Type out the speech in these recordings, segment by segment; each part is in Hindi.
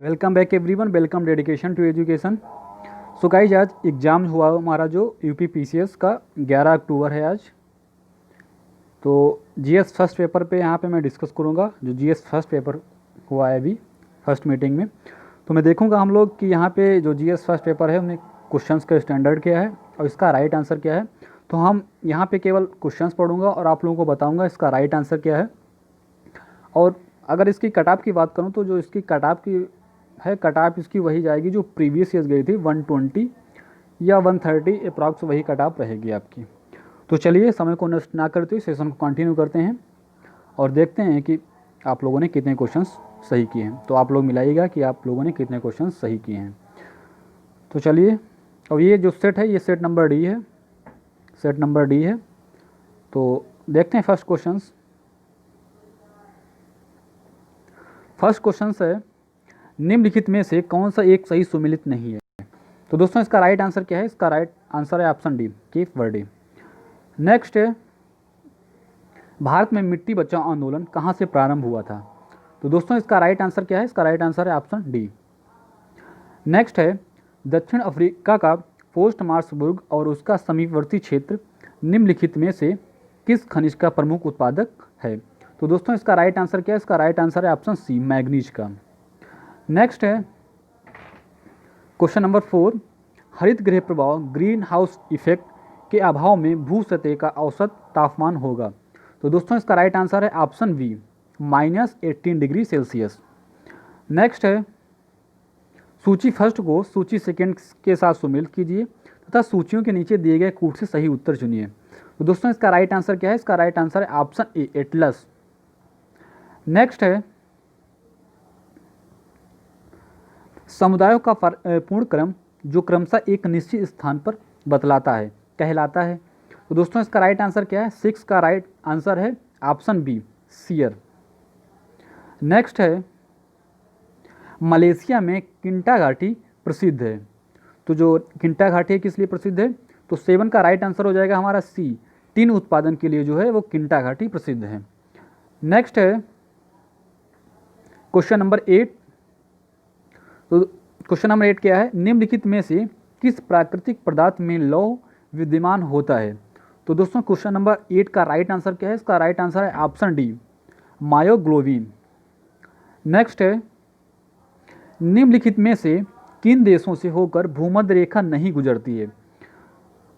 Welcome back everyone, welcome dedication to education. So guys, आज एग्ज़ाम हुआ हमारा जो यूपी पीसीएस का 11 अक्टूबर है आज। तो जीएस फर्स्ट पेपर पे यहाँ पे मैं डिस्कस करूँगा जो जीएस फर्स्ट पेपर हुआ है अभी फर्स्ट मीटिंग में। तो मैं देखूँगा हम लोग कि यहाँ पे जो जीएस फर्स्ट पेपर है उनमें क्वेश्चंस का स्टैंडर्ड क्या है और इसका राइट आंसर क्या है। तो हम यहाँ पे केवल क्वेश्चंस पढ़ूँगा और आप लोगों को बताऊँगा इसका राइट आंसर क्या है। और अगर इसकी कट ऑफ की बात करूँ तो जो इसकी कट ऑफ की है, कट ऑफ इसकी वही जाएगी जो प्रीवियस ईयर्स गई थी 120 या 130 अप्रॉक्स, वही कट ऑफ रहेगी आपकी। तो चलिए समय को नष्ट ना करते हुए सेशन को कंटिन्यू करते हैं और देखते हैं कि आप लोगों ने कितने क्वेश्चंस सही किए हैं। तो आप लोग मिलाइएगा कि आप लोगों ने कितने क्वेश्चंस सही किए हैं। तो चलिए, अब ये जो सेट है ये सेट नंबर डी है, सेट नंबर डी है। तो देखते हैं फर्स्ट क्वेश्चंस। फर्स्ट क्वेश्चन है, निम्नलिखित में से कौन सा एक सही सुमेलित नहीं है। तो दोस्तों इसका राइट आंसर क्या है? इसका राइट आंसर है option D, Cape Verde. Next है, भारत में मिट्टी बचाओ आंदोलन कहाँ से प्रारंभ हुआ था। तो दोस्तों इसका राइट आंसर क्या है? इसका राइट आंसर है ऑप्शन डी। नेक्स्ट है, दक्षिण अफ्रीका का पोस्ट मार्सबुर्ग और उसका समीपवर्ती क्षेत्र निम्नलिखित में से किस खनिज का प्रमुख उत्पादक है। तो दोस्तों इसका राइट आंसर क्या है? इसका राइट आंसर है ऑप्शन सी, मैग्नीज का। नेक्स्ट है क्वेश्चन नंबर 4, हरित गृह प्रभाव ग्रीन हाउस इफेक्ट के अभाव में भू सतह का औसत तापमान होगा। तो दोस्तों इसका राइट आंसर है option B, -18 degree Celsius. Next है, सूची फर्स्ट को सूची सेकंड के साथ सुमेलित कीजिए तथा सूचियों के नीचे दिए गए कूट से सही उत्तर चुनिए। तो दोस्तों इसका राइट आंसर क्या है? इसका राइट आंसर है ऑप्शन ए, एटलस। नेक्स्ट है, समुदायों का पूर्ण क्रम जो क्रमशः एक निश्चित स्थान पर बतलाता है कहलाता है। तो दोस्तों इसका राइट आंसर क्या है? 6 का राइट आंसर है ऑप्शन बी, सियर। नेक्स्ट है, मलेशिया में किंटा घाटी प्रसिद्ध है। तो जो किंटा घाटी है किस लिए प्रसिद्ध है? तो 7 का राइट आंसर हो जाएगा हमारा सी, टिन उत्पादन के लिए जो है वो किंटा घाटी प्रसिद्ध है। नेक्स्ट है क्वेश्चन नंबर 8। तो क्वेश्चन नंबर 8 क्या है? निम्नलिखित में से किस प्राकृतिक पदार्थ में लौह विद्यमान होता है। तो दोस्तों क्वेश्चन नंबर 8 का राइट आंसर क्या है? इसका राइट आंसर है ऑप्शन डी, मायोग्लोबिन। नेक्स्ट है, निम्नलिखित में से किन देशों से होकर भूमध्य रेखा नहीं गुजरती है।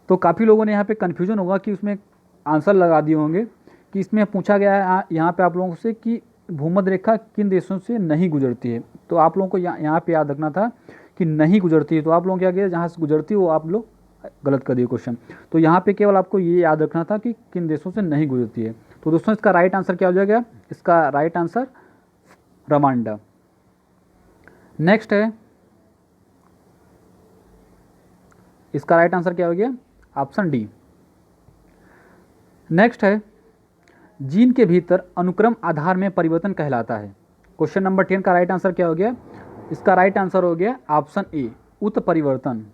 तो काफ़ी लोगों ने यहाँ पे कन्फ्यूजन होगा कि उसमें आंसर लगा दिए होंगे कि इसमें पूछा गया है यहाँ पे आप लोगों से कि भूमध्य रेखा किन देशों से नहीं गुजरती है। तो आप लोगों को यहाँ पे याद रखना था कि नहीं गुजरती है, तो आप लोग क्या किया, जहाँ से गुजरती है वो आप लोग गलत कर दिए क्वेश्चन। तो यहाँ पे केवल आपको ये याद रखना था कि किन देशों से नहीं गुजरती है। तो दोस्तों इसका राइट आंसर क्या हो जाएगा? इसका राइट आंसर रवांडा। नेक्स्ट है, इसका राइट आंसर क्या हो गया? Option D. नेक्स्ट है, जीन के भीतर अनुक्रम आधार में परिवर्तन कहलाता है। क्वेश्चन नंबर 10 का राइट आंसर क्या हो गया? इसका राइट आंसर हो गया ऑप्शन ए, उत्परिवर्तन।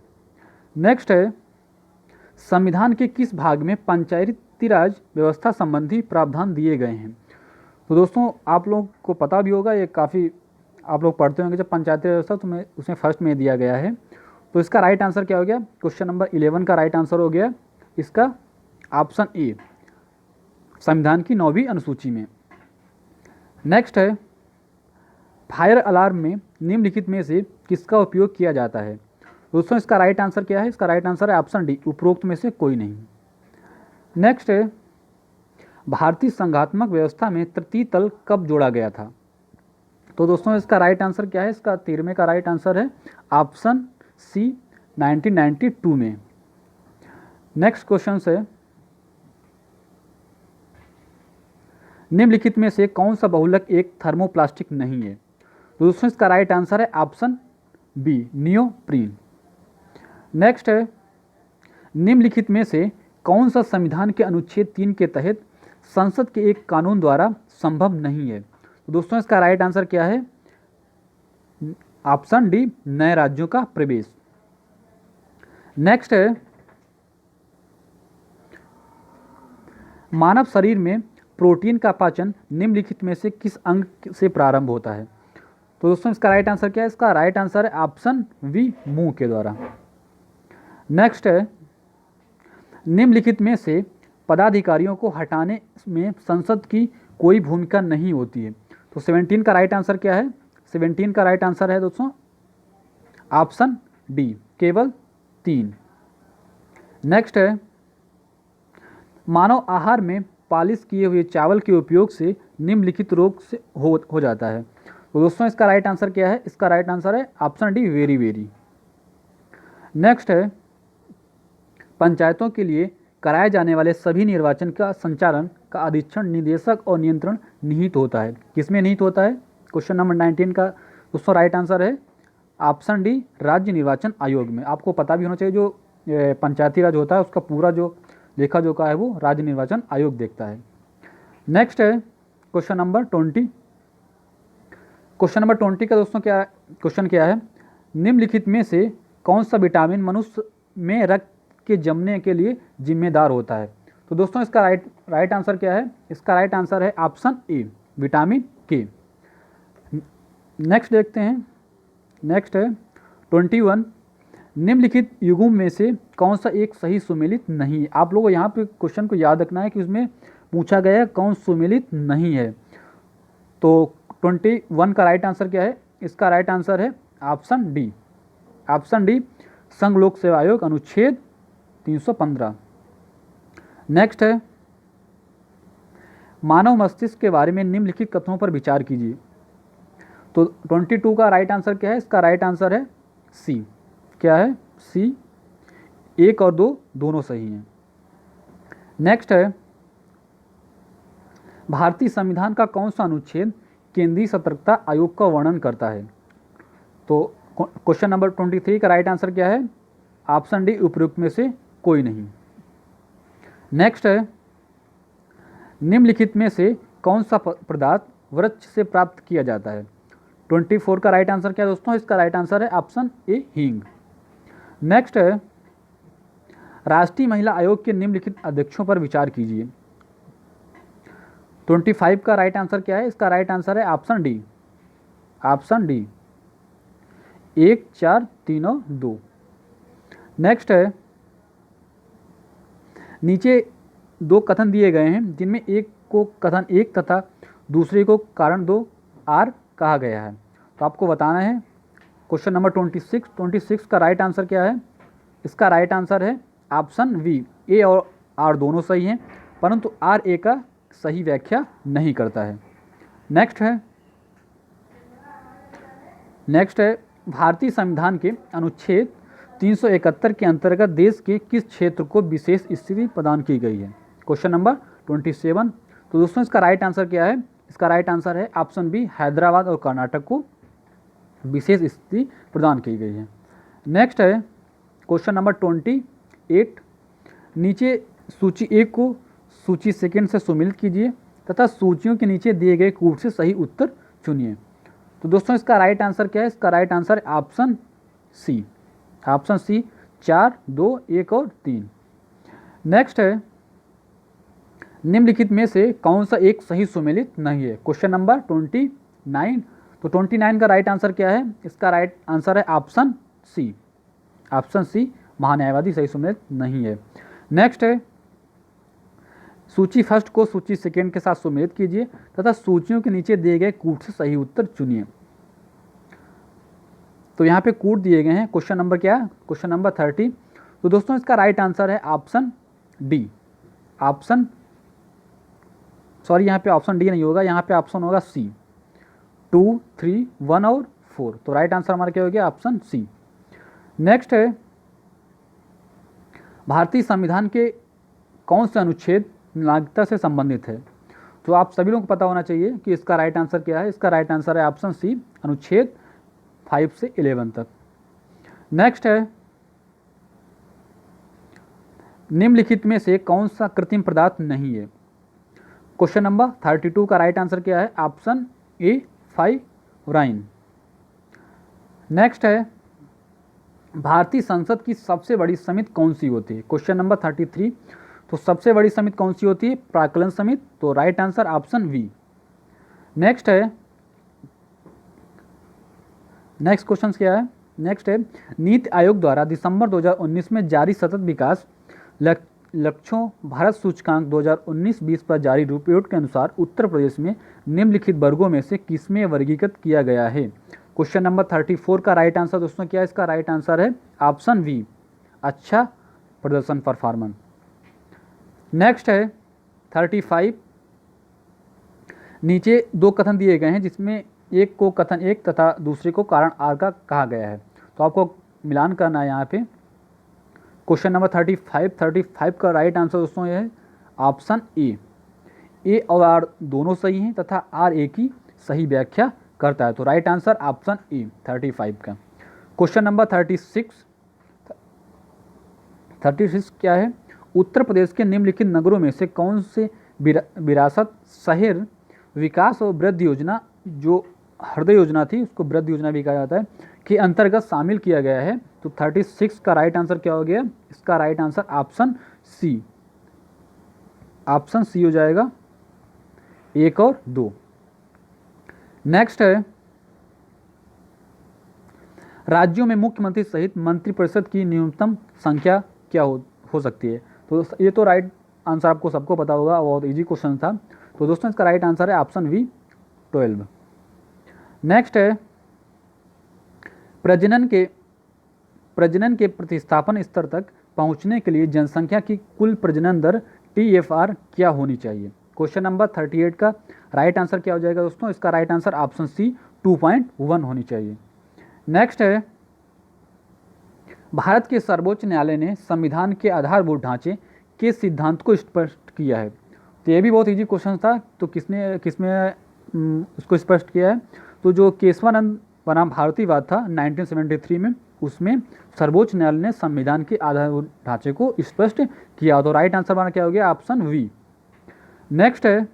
नेक्स्ट है, संविधान के किस भाग में पंचायती राज व्यवस्था संबंधी प्रावधान दिए गए हैं। तो दोस्तों आप लोग को पता भी होगा, ये काफ़ी आप लोग पढ़ते होंगे जब पंचायती व्यवस्था, तो मैं उसमें फर्स्ट में दिया गया है। तो इसका राइट आंसर क्या हो गया? क्वेश्चन नंबर 11 का राइट आंसर हो गया इसका ऑप्शन ए, संविधान की 9वीं अनुसूची में। नेक्स्ट है, फायर अलार्म में निम्नलिखित में से किसका उपयोग किया जाता है। दोस्तों इसका राइट आंसर क्या है? इसका राइट आंसर है ऑप्शन डी, उपरोक्त में से कोई नहीं। नेक्स्ट है, भारतीय संघात्मक व्यवस्था में तृतीय तल कब जोड़ा गया था। तो दोस्तों इसका राइट आंसर क्या है? इसका 13वें का राइट आंसर है ऑप्शन सी, 1992 में। नेक्स्ट क्वेश्चन है, निम्नलिखित में से कौन सा बहुलक एक थर्मोप्लास्टिक नहीं है। तो दोस्तों इसका राइट आंसर है ऑप्शन बी, नियोप्रीन। नेक्स्ट है, निम्नलिखित में से कौन सा संविधान के अनुच्छेद 3 के तहत संसद के एक कानून द्वारा संभव नहीं है। तो दोस्तों इसका राइट आंसर क्या है? ऑप्शन डी, नए राज्यों का प्रवेश। नेक्स्ट है, मानव शरीर में प्रोटीन का पाचन निम्नलिखित में से किस अंग से प्रारंभ होता है। तो दोस्तों इसका राइट आंसर क्या है? इसका राइट आंसर है ऑप्शन वी, मुंह के द्वारा। नेक्स्ट है, निम्नलिखित में से पदाधिकारियों को हटाने में संसद की कोई भूमिका नहीं होती है। तो 17 का राइट आंसर क्या है? 17 का राइट आंसर है दोस्तों ऑप्शन डी, केवल 3। नेक्स्ट है, मानव आहार में पालिश किए हुए चावल के उपयोग से निम्नलिखित रोग से हो जाता है। तो दोस्तों इसका राइट आंसर क्या है? इसका राइट आंसर है option D, very very. Next है, पंचायतों के लिए कराए जाने वाले सभी निर्वाचन का संचालन का अधीक्षण, निदेशक और नियंत्रण निहित होता है। किसमें निहित होता है? क्वेश्चन नंबर 19 का दोस्तों राइट आंसर है ऑप्शन डी, राज्य निर्वाचन आयोग में। आपको पता भी होना चाहिए जो पंचायती राज होता है उसका पूरा जो लेखा जोखा है वो राज्य निर्वाचन आयोग देखता है। नेक्स्ट है क्वेश्चन नंबर 20। क्वेश्चन नंबर 20 का दोस्तों क्या क्वेश्चन क्या है? निम्नलिखित में से कौन सा विटामिन मनुष्य में रक्त के जमने के लिए जिम्मेदार होता है? तो दोस्तों इसका राइट आंसर क्या है? इसका राइट आंसर है ऑप्शन ए, विटामिन के। नेक्स्ट देखते हैं। नेक्स्ट है 21, निम्नलिखित युग्मों में से कौन सा एक सही सुमेलित नहीं है? आप लोगों को यहाँ पे क्वेश्चन को याद रखना है कि उसमें पूछा गया है कौन सुमेलित नहीं है। तो 21 का राइट आंसर क्या है? इसका राइट आंसर है ऑप्शन डी, ऑप्शन डी, संघ लोक सेवा आयोग अनुच्छेद 315। नेक्स्ट है, मानव मस्तिष्क के बारे में निम्नलिखित कथनों पर विचार कीजिए। तो 22 का राइट आंसर क्या है? इसका राइट आंसर है सी। क्या है? सी। 1 और 2 दोनों सही हैं। नेक्स्ट है, भारतीय संविधान का कौन सा अनुच्छेद केंद्रीय सतर्कता आयोग का वर्णन करता है? तो क्वेश्चन नंबर 23 का राइट आंसर क्या है? ऑप्शन डी, उपयुक्त में से कोई नहीं। नेक्स्ट है, निम्नलिखित में से कौन सा पदार्थ वृक्ष से प्राप्त किया जाता है? 24 का राइट आंसर क्या है दोस्तों? इसका राइट आंसर है ऑप्शन ए, हींग। नेक्स्ट है, राष्ट्रीय महिला आयोग के निम्नलिखित अध्यक्षों पर विचार कीजिए। 25 का राइट आंसर क्या है? इसका राइट आंसर है ऑप्शन डी, ऑप्शन डी, 1, 4, 3 और 2। नेक्स्ट है, नीचे 2 कथन दिए गए हैं जिनमें एक को कथन 1 तथा दूसरे को कारण 2 आर कहा गया है। तो आपको बताना है क्वेश्चन नंबर 26 का राइट आंसर क्या है? इसका राइट आंसर है ऑप्शन वी, ए और आर दोनों सही हैं परंतु आर ए का सही व्याख्या नहीं करता है। नेक्स्ट है, भारतीय संविधान के अनुच्छेद 371 के अंतर्गत देश के किस क्षेत्र को विशेष स्थिति प्रदान की गई है? Question number 27। तो दोस्तों इसका राइट आंसर क्या है? इसका राइट आंसर है ऑप्शन बी, हैदराबाद और कर्नाटक को विशेष स्थिति प्रदान की गई है। नेक्स्ट है क्वेश्चन नंबर 28। नीचे सूची 1 को सूची सेकंड से सम्मिलित कीजिए तथा सूचियों के नीचे दिए गए कूट से सही उत्तर चुनिए। तो दोस्तों इसका राइट आंसर क्या है? इसका राइट आंसर है ऑप्शन सी, ऑप्शन सी, 4, 2, 1 और 3। नेक्स्ट है, निम्नलिखित में से कौन सा एक सही सुमेलित नहीं है? Question number 29। तो 29 का राइट आंसर क्या है? इसका राइट आंसर है ऑप्शन सी, ऑप्शन सी, महान्यायवादी सही सुमेलित नहीं है। नेक्स्ट है, सूची फर्स्ट को सूची सेकेंड के साथ सुमेलित कीजिए तथा सूचियों के नीचे दिए गए कूट से सही उत्तर चुनिए। तो यहाँ पे कूट दिए गए हैं। क्वेश्चन नंबर क्या है? Question number 30। तो दोस्तों इसका राइट आंसर है ऑप्शन डी, ऑप्शन सॉरी यहाँ पे ऑप्शन डी नहीं होगा, यहाँ पे ऑप्शन होगा सी, 2, 3, 1 और 4। तो राइट आंसर हमारा क्या हो गया? Option C. नेक्स्ट है, भारतीय संविधान के कौन से अनुच्छेद नागरिकता से संबंधित है? तो आप सभी लोगों को पता होना चाहिए कि इसका राइट आंसर क्या है। इसका राइट आंसर है ऑप्शन सी, अनुच्छेद 5 से 11 तक। नेक्स्ट है, निम्नलिखित में से कौन सा कृत्रिम पदार्थ नहीं है? क्वेश्चन नंबर 32 का राइट आंसर क्या है? Option A, फाइब्राइन। नेक्स्ट है, भारतीय संसद की सबसे बड़ी समिति कौन सी होती है? Question number 33। तो सबसे बड़ी समिति कौन सी होती है? प्राक्कलन समिति। तो right answer option we. Next है, नेक्स्ट क्वेश्चन क्या है, नेक्स्ट है नीति आयोग द्वारा दिसंबर 2019 में जारी सतत विकास लक्ष्यों भारत सूचकांक 2019-20 पर जारी रिपोर्ट के अनुसार उत्तर प्रदेश में निम्नलिखित वर्गों में से किसमें वर्गीकृत किया गया है। क्वेश्चन नंबर 34 का राइट आंसर दोस्तों क्या है, इसका राइट आंसर है ऑप्शन वी, अच्छा प्रदर्शन परफॉर्मेंस। नेक्स्ट है 35, नीचे दो कथन दिए गए हैं जिसमें एक को कथन एक तथा दूसरे को कारण आर का कहा गया है, तो आपको मिलान करना है यहाँ पे। क्वेश्चन नंबर 35 का राइट आंसर दोस्तों ये है ऑप्शन ए और आर दोनों सही हैं तथा आर ए की सही व्याख्या करता है, तो राइट आंसर ऑप्शन ए 35 का। क्वेश्चन नंबर 36 क्या है, उत्तर प्रदेश के निम्नलिखित नगरों में से कौन से विरासत शहर विकास और वृद्धि योजना, जो हृदय योजना थी उसको वृद्धि योजना भी कहा जाता है, के अंतर्गत शामिल किया गया है। तो 36 का राइट आंसर क्या हो गया, इसका राइट आंसर ऑप्शन सी हो जाएगा, 1 और 2। नेक्स्ट है राज्यों में मुख्यमंत्री सहित मंत्रिपरिषद की न्यूनतम संख्या क्या हो सकती है। तो ये तो राइट आंसर आपको सबको पता होगा, बहुत इजी क्वेश्चन था। तो दोस्तों इसका राइट आंसर है ऑप्शन वी 12। नेक्स्ट है प्रजनन के प्रतिस्थापन स्तर तक पहुंचने के लिए जनसंख्या की कुल प्रजनन दर TFR क्या होनी चाहिए। क्वेश्चन नंबर 38 का राइट आंसर क्या हो जाएगा दोस्तों, इसका राइट आंसर ऑप्शन सी 2.1 होनी चाहिए। नेक्स्ट है भारत के सर्वोच्च न्यायालय ने संविधान के आधारभूत ढांचे के सिद्धांत को स्पष्ट किया है। तो ये भी बहुत इजी क्वेश्चन था, तो किसमें उसको स्पष्ट किया है, तो जो केशवानंद बनाम भारतीयवाद था 1973 में, उसमें सर्वोच्च न्यायालय ने संविधान के आधारभूत ढांचे को स्पष्ट किया। तो राइट आंसर बना क्या हो गया, ऑप्शन वी। नेक्स्ट है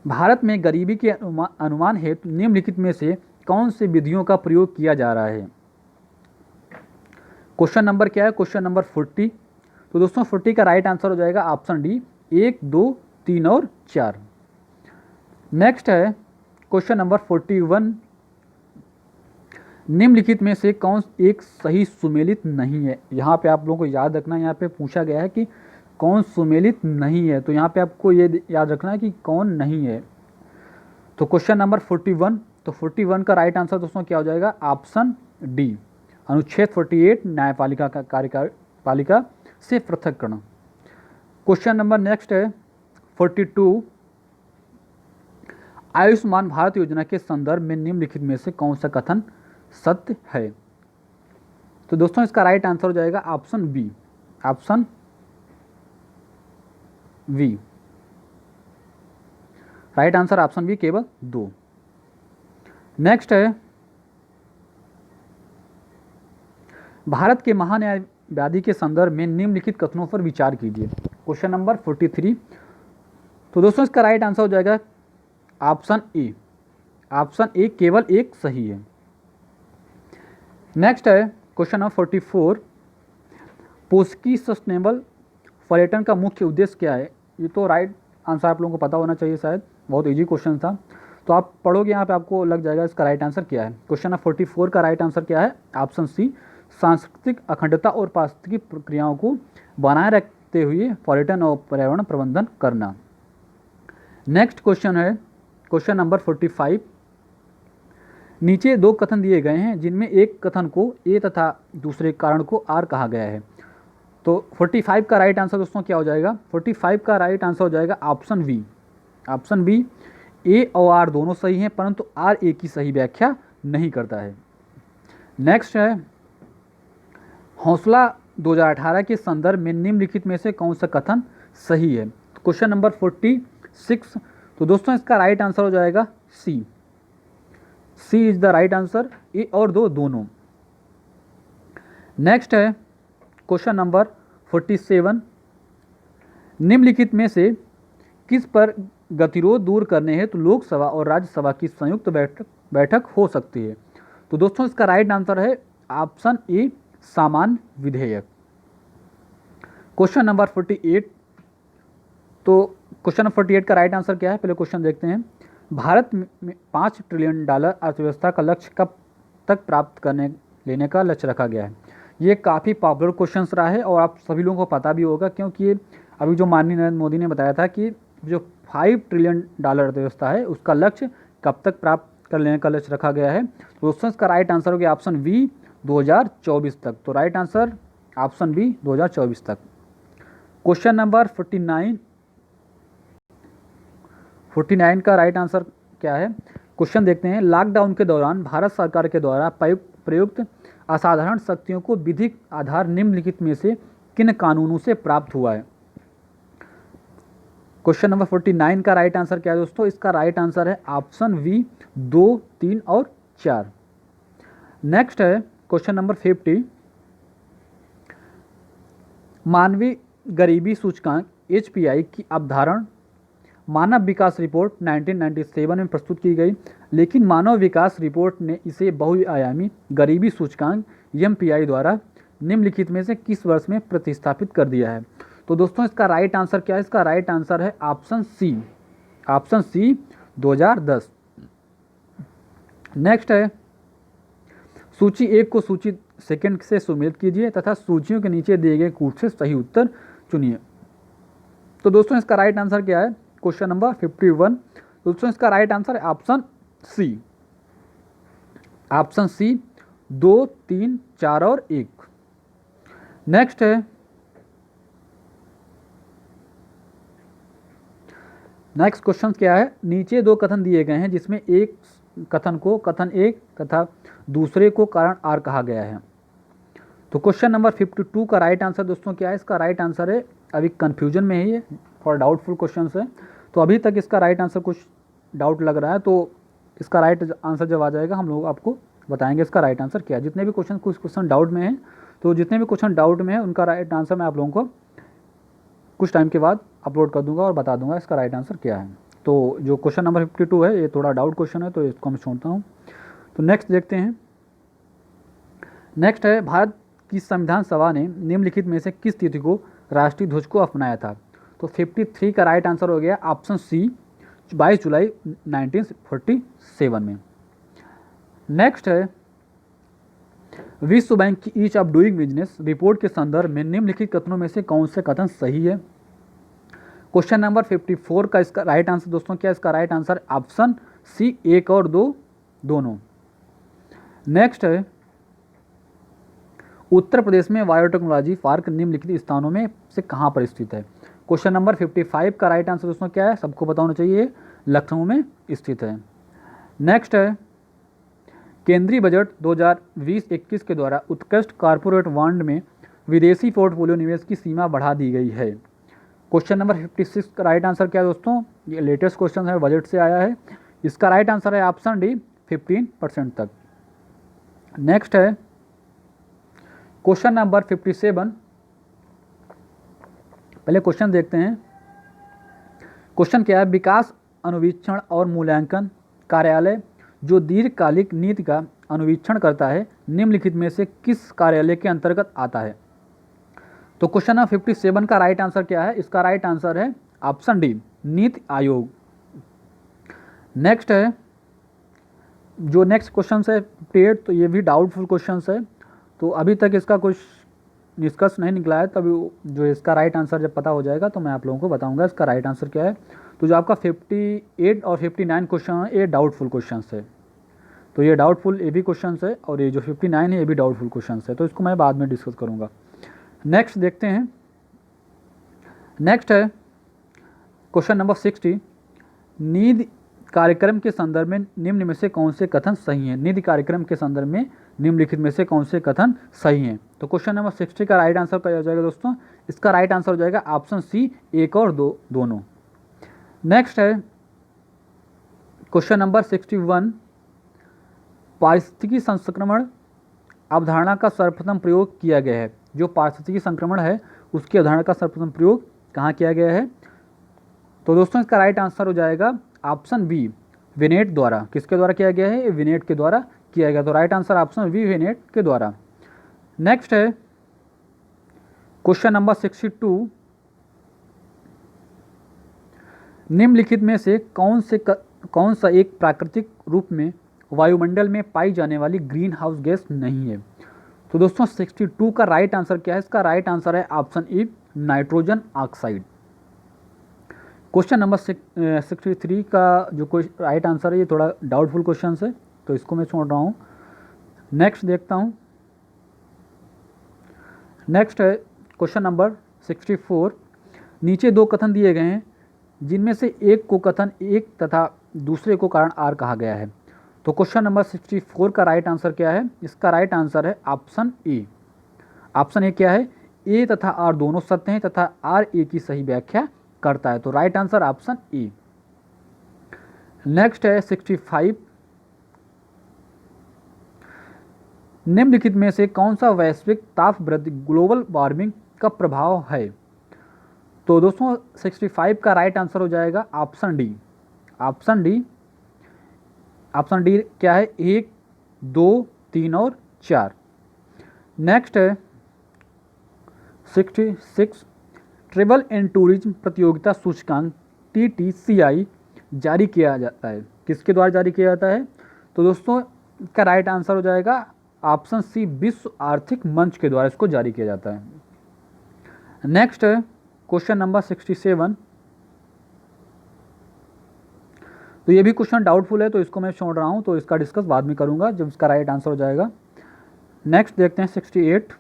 भारत में गरीबी के अनुमान हेतु निम्नलिखित में से कौन से विधियों का प्रयोग किया जा रहा है। क्वेश्चन नंबर क्या है, क्वेश्चन नंबर 40। तो दोस्तों 40 का राइट आंसर हो जाएगा ऑप्शन डी, 1, 2, 3 और 4। नेक्स्ट है क्वेश्चन नंबर 41, निम्नलिखित में से कौन एक सही सुमेलित नहीं है। यहाँ पे आप लोगों को याद रखना, यहाँ पे पूछा गया है कि कौन सुमेलित नहीं है, तो यहाँ पे आपको ये याद रखना है कि कौन नहीं है। तो क्वेश्चन नंबर 41, तो 41 का राइट आंसर दोस्तों क्या हो जाएगा, ऑप्शन डी, अनुच्छेद 48 न्यायपालिका का कार्यपालिका से पृथक्करण। क्वेश्चन नंबर नेक्स्ट है 42, आयुष्मान भारत योजना के संदर्भ में निम्नलिखित में से कौन सा कथन सत्य है। तो दोस्तों इसका राइट आंसर हो जाएगा option B, option B. Right answer option B, केवल 2। नेक्स्ट है भारत के महान्यायवादी के संदर्भ में निम्नलिखित कथनों पर विचार कीजिए। क्वेश्चन नंबर 43, तो दोस्तों इसका राइट आंसर हो जाएगा ऑप्शन ए, ऑप्शन ए केवल एक सही है। नेक्स्ट है क्वेश्चन नंबर 44, पोस्की सस्टेनेबल पर्यटन का मुख्य उद्देश्य क्या है। ये तो राइट आंसर आप लोगों को पता होना चाहिए, शायद बहुत इजी क्वेश्चन था, तो आप पढ़ोगे यहाँ पे आपको लग जाएगा इसका राइट आंसर क्या है। क्वेश्चन नंबर 44 का राइट आंसर क्या है, ऑप्शन सी, सांस्कृतिक अखंडता और पारिस्थितिक प्रक्रियाओं को बनाए रखते हुए पर्यटन और पर्यावरण प्रबंधन करना। नेक्स्ट क्वेश्चन है क्वेश्चन नंबर 45, नीचे दो कथन दिए गए हैं जिनमें एक कथन को ए तथा दूसरे कारण को आर कहा गया है। तो 45 का राइट आंसर दोस्तों क्या हो जाएगा, 45 का राइट आंसर हो जाएगा ऑप्शन बी, ऑप्शन बी, ए और आर दोनों सही हैं परंतु आर ए की सही व्याख्या नहीं करता है। नेक्स्ट है हौसला 2018 के संदर्भ में निम्नलिखित में से कौन सा कथन सही है। क्वेश्चन नंबर 46, तो दोस्तों इसका राइट आंसर हो जाएगा सी, सी इज द राइट आंसर, ए और दो दोनों। नेक्स्ट है क्वेश्चन नंबर 47, निम्नलिखित में से किस पर गतिरोध दूर करने हेतु तो लोकसभा और राज्यसभा की संयुक्त बैठक हो सकती है। तो दोस्तों इसका राइट आंसर है ऑप्शन ए, सामान्य विधेयक। क्वेश्चन नंबर 48, तो क्वेश्चन नंबर 48 का राइट आंसर क्या है, पहले क्वेश्चन देखते हैं। भारत में 5 ट्रिलियन डॉलर अर्थव्यवस्था का लक्ष्य कब तक प्राप्त करने लेने का लक्ष्य रखा गया है। ये काफ़ी पॉपुलर क्वेश्चन रहा है और आप सभी लोगों को पता भी होगा, क्योंकि ये अभी जो माननीय नरेंद्र मोदी ने बताया था कि जो 5 ट्रिलियन डॉलर अर्थव्यवस्था है उसका लक्ष्य कब तक प्राप्त कर लेने का लक्ष्य रखा गया है। तो दोस्तों इसका राइट आंसर हो गया ऑप्शन बी 2024 तक। तो राइट आंसर ऑप्शन बी 2024 तक। क्वेश्चन नंबर 49 का राइट आंसर क्या है। क्वेश्चन देखते हैं, लॉकडाउन के दौरान भारत सरकार के द्वारा प्रयुक्त असाधारण शक्तियों को विधिक आधार निम्नलिखित में से किन कानूनों से प्राप्त हुआ है। क्वेश्चन नंबर 49 का राइट आंसर क्या है दोस्तों, इसका राइट आंसर है ऑप्शन वी 2, 3 और 4। नेक्स्ट है क्वेश्चन नंबर 50, मानवीय गरीबी सूचकांक HPI की अवधारणा मानव विकास रिपोर्ट 1997 में प्रस्तुत की गई, लेकिन मानव विकास रिपोर्ट ने इसे बहुआयामी गरीबी सूचकांक MPI द्वारा निम्नलिखित में से किस वर्ष में प्रतिस्थापित कर दिया है। तो दोस्तों इसका राइट आंसर क्या है, इसका राइट आंसर है ऑप्शन सी 2010। नेक्स्ट है, सूची 1 को सूची सेकंड से सम्मिलित कीजिए तथा सूचियों के नीचे दिए गए कूट से सही उत्तर चुनिए। तो दोस्तों इसका राइट आंसर क्या है, क्वेश्चन नंबर 51। दोस्तों इसका राइट आंसर है ऑप्शन सी 2, 3, 4 और 1। नेक्स्ट है, नेक्स्ट क्वेश्चन क्या है, नीचे 2 कथन दिए गए हैं जिसमें एक कथन को कथन 1 तथा दूसरे को कारण आर कहा गया है। तो क्वेश्चन नंबर 52 का राइट आंसर दोस्तों क्या है, इसका राइट आंसर है, अभी कन्फ्यूजन में है ये, फॉर डाउटफुल क्वेश्चन है, तो अभी तक इसका राइट आंसर कुछ डाउट लग रहा है, तो इसका राइट आंसर जब आ जाएगा हम लोग आपको बताएंगे इसका राइट आंसर क्या है। जितने भी क्वेश्चन कुछ क्वेश्चन डाउट में हैं, तो जितने भी क्वेश्चन डाउट में है उनका राइट आंसर मैं आप लोगों को कुछ टाइम के बाद अपलोड कर दूंगा और बता दूंगा इसका राइट आंसर क्या है। तो जो क्वेश्चन नंबर 52 है ये थोड़ा डाउट क्वेश्चन है, तो इसको मैं छोड़ता हूँ। तो नेक्स्ट देखते हैं, नेक्स्ट है, भारत की संविधान सभा ने निम्नलिखित में से किस तिथि को राष्ट्रीय ध्वज को अपनाया था। तो 53 का राइट आंसर हो गया ऑप्शन सी 22 जुलाई 1947 में। नेक्स्ट है, विश्व बैंक की ease of doing business report के संदर्भ में निम्नलिखित कथनों में से कौन से कथन सही है। क्वेश्चन नंबर 54 का इसका राइट आंसर दोस्तों क्या है, इसका राइट आंसर ऑप्शन सी 1 और 2 दोनों। नेक्स्ट है, उत्तर प्रदेश में बायोटेक्नोलॉजी पार्क निम्नलिखित स्थानों में से कहाँ पर स्थित है। क्वेश्चन नंबर 55 का राइट आंसर दोस्तों क्या है, सबको पता होना चाहिए, लखनऊ में स्थित है। नेक्स्ट है, केंद्रीय बजट 2020-21 के द्वारा उत्कृष्ट कॉर्पोरेट बॉन्ड में विदेशी पोर्टफोलियो निवेश की सीमा बढ़ा दी गई है। क्वेश्चन नंबर 56 का राइट आंसर क्या है दोस्तों, ये लेटेस्ट क्वेश्चन है, बजट से आया है, इसका राइट आंसर है ऑप्शन डी 15% तक। नेक्स्ट है, क्वेश्चन नंबर 57, पहले क्वेश्चन देखते हैं। क्वेश्चन क्या है, विकास अनुवीक्षण और मूल्यांकन कार्यालय जो दीर्घकालिक नीति का अनुवीक्षण करता है निम्नलिखित में से किस कार्यालय के अंतर्गत आता है। तो क्वेश्चन नंबर 57 का राइट आंसर क्या है, इसका राइट आंसर है option D NITI Aayog. Next है, जो नेक्स्ट क्वेश्चन है 58, तो ये भी डाउटफुल क्वेश्चन है, तो अभी तक इसका कुछ निष्कर्ष नहीं निकला है, तभी जो इसका राइट आंसर जब पता हो जाएगा तो मैं आप लोगों को बताऊंगा इसका राइट आंसर क्या है। तो जो आपका 58 और 59 क्वेश्चन है ये डाउटफुल क्वेश्चन है, तो ये डाउटफुल ये भी क्वेश्चन है, और ये जो 59 है ये भी डाउटफुल क्वेश्चन है, तो इसको मैं बाद में डिस्कस करूँगा। नेक्स्ट देखते हैं, नेक्स्ट है क्वेश्चन नंबर 60, नीति कार्यक्रम के संदर्भ में निम्न में से कौन से कथन सही हैं। नीति कार्यक्रम के संदर्भ में निम्नलिखित में से कौन से कथन सही हैं। तो क्वेश्चन नंबर 60 का राइट आंसर क्या हो जाएगा दोस्तों, इसका राइट आंसर हो जाएगा ऑप्शन सी 1 और 2 दोनों। नेक्स्ट है क्वेश्चन नंबर 61, पारिस्थितिकी संक्रमण अवधारणा का सर्वप्रथम प्रयोग किया गया है। जो पारिस्थितिकी संक्रमण है उसकी अवधारणा का सर्वप्रथम प्रयोग कहाँ किया गया है। तो दोस्तों इसका राइट आंसर हो जाएगा ऑप्शन बी विनेट द्वारा। किसके द्वारा किया गया है, विनेट के द्वारा किया गया, तो राइट आंसर ऑप्शन बी विनेट के द्वारा। नेक्स्ट है क्वेश्चन नंबर 62, कौन सा एक प्राकृतिक रूप में वायुमंडल में पाई जाने वाली ग्रीन हाउस गैस नहीं है? तो दोस्तों 62 का राइट आंसर क्या है? इसका राइट आंसर है option A, nitrogen oxide. Question number 63 का जो राइट आंसर है, ये थोड़ा डाउटफुल क्वेश्चन है, तो इसको मैं छोड़ रहा हूँ। नेक्स्ट देखता हूँ। नेक्स्ट है क्वेश्चन नंबर 64। नीचे दो कथन दिए गए हैं, जिनमें से एक को कथन एक तथा दूसरे को कारण आर कहा गया है। तो क्वेश्चन नंबर 64 का राइट आंसर क्या है? इसका राइट आंसर है ऑप्शन ए। ऑप्शन ए क्या है? ए तथा आर दोनों सत्य हैं तथा आर ए की सही व्याख्या करता है। तो राइट आंसर ऑप्शन ए। नेक्स्ट है 65। निम्नलिखित में से कौन सा वैश्विक ताप वृद्धि ग्लोबल वार्मिंग का प्रभाव है? तो दोस्तों 65 का राइट आंसर हो जाएगा option D. Option D. Option D क्या है? 1, 2, 3 और 4। नेक्स्ट है 66। ट्रेवल एंड टूरिज्म प्रतियोगिता सूचकांक TTCI जारी किया जाता है, किसके द्वारा जारी किया जाता है? तो दोस्तों इसका राइट आंसर हो जाएगा ऑप्शन सी, विश्व आर्थिक मंच के द्वारा इसको जारी किया जाता है। नेक्स्ट है क्वेश्चन नंबर 67। तो ये भी क्वेश्चन डाउटफुल है, तो इसको मैं छोड़ रहा हूँ, तो इसका डिस्कस बाद में करूँगा जब इसका राइट आंसर हो जाएगा। नेक्स्ट देखते हैं 68।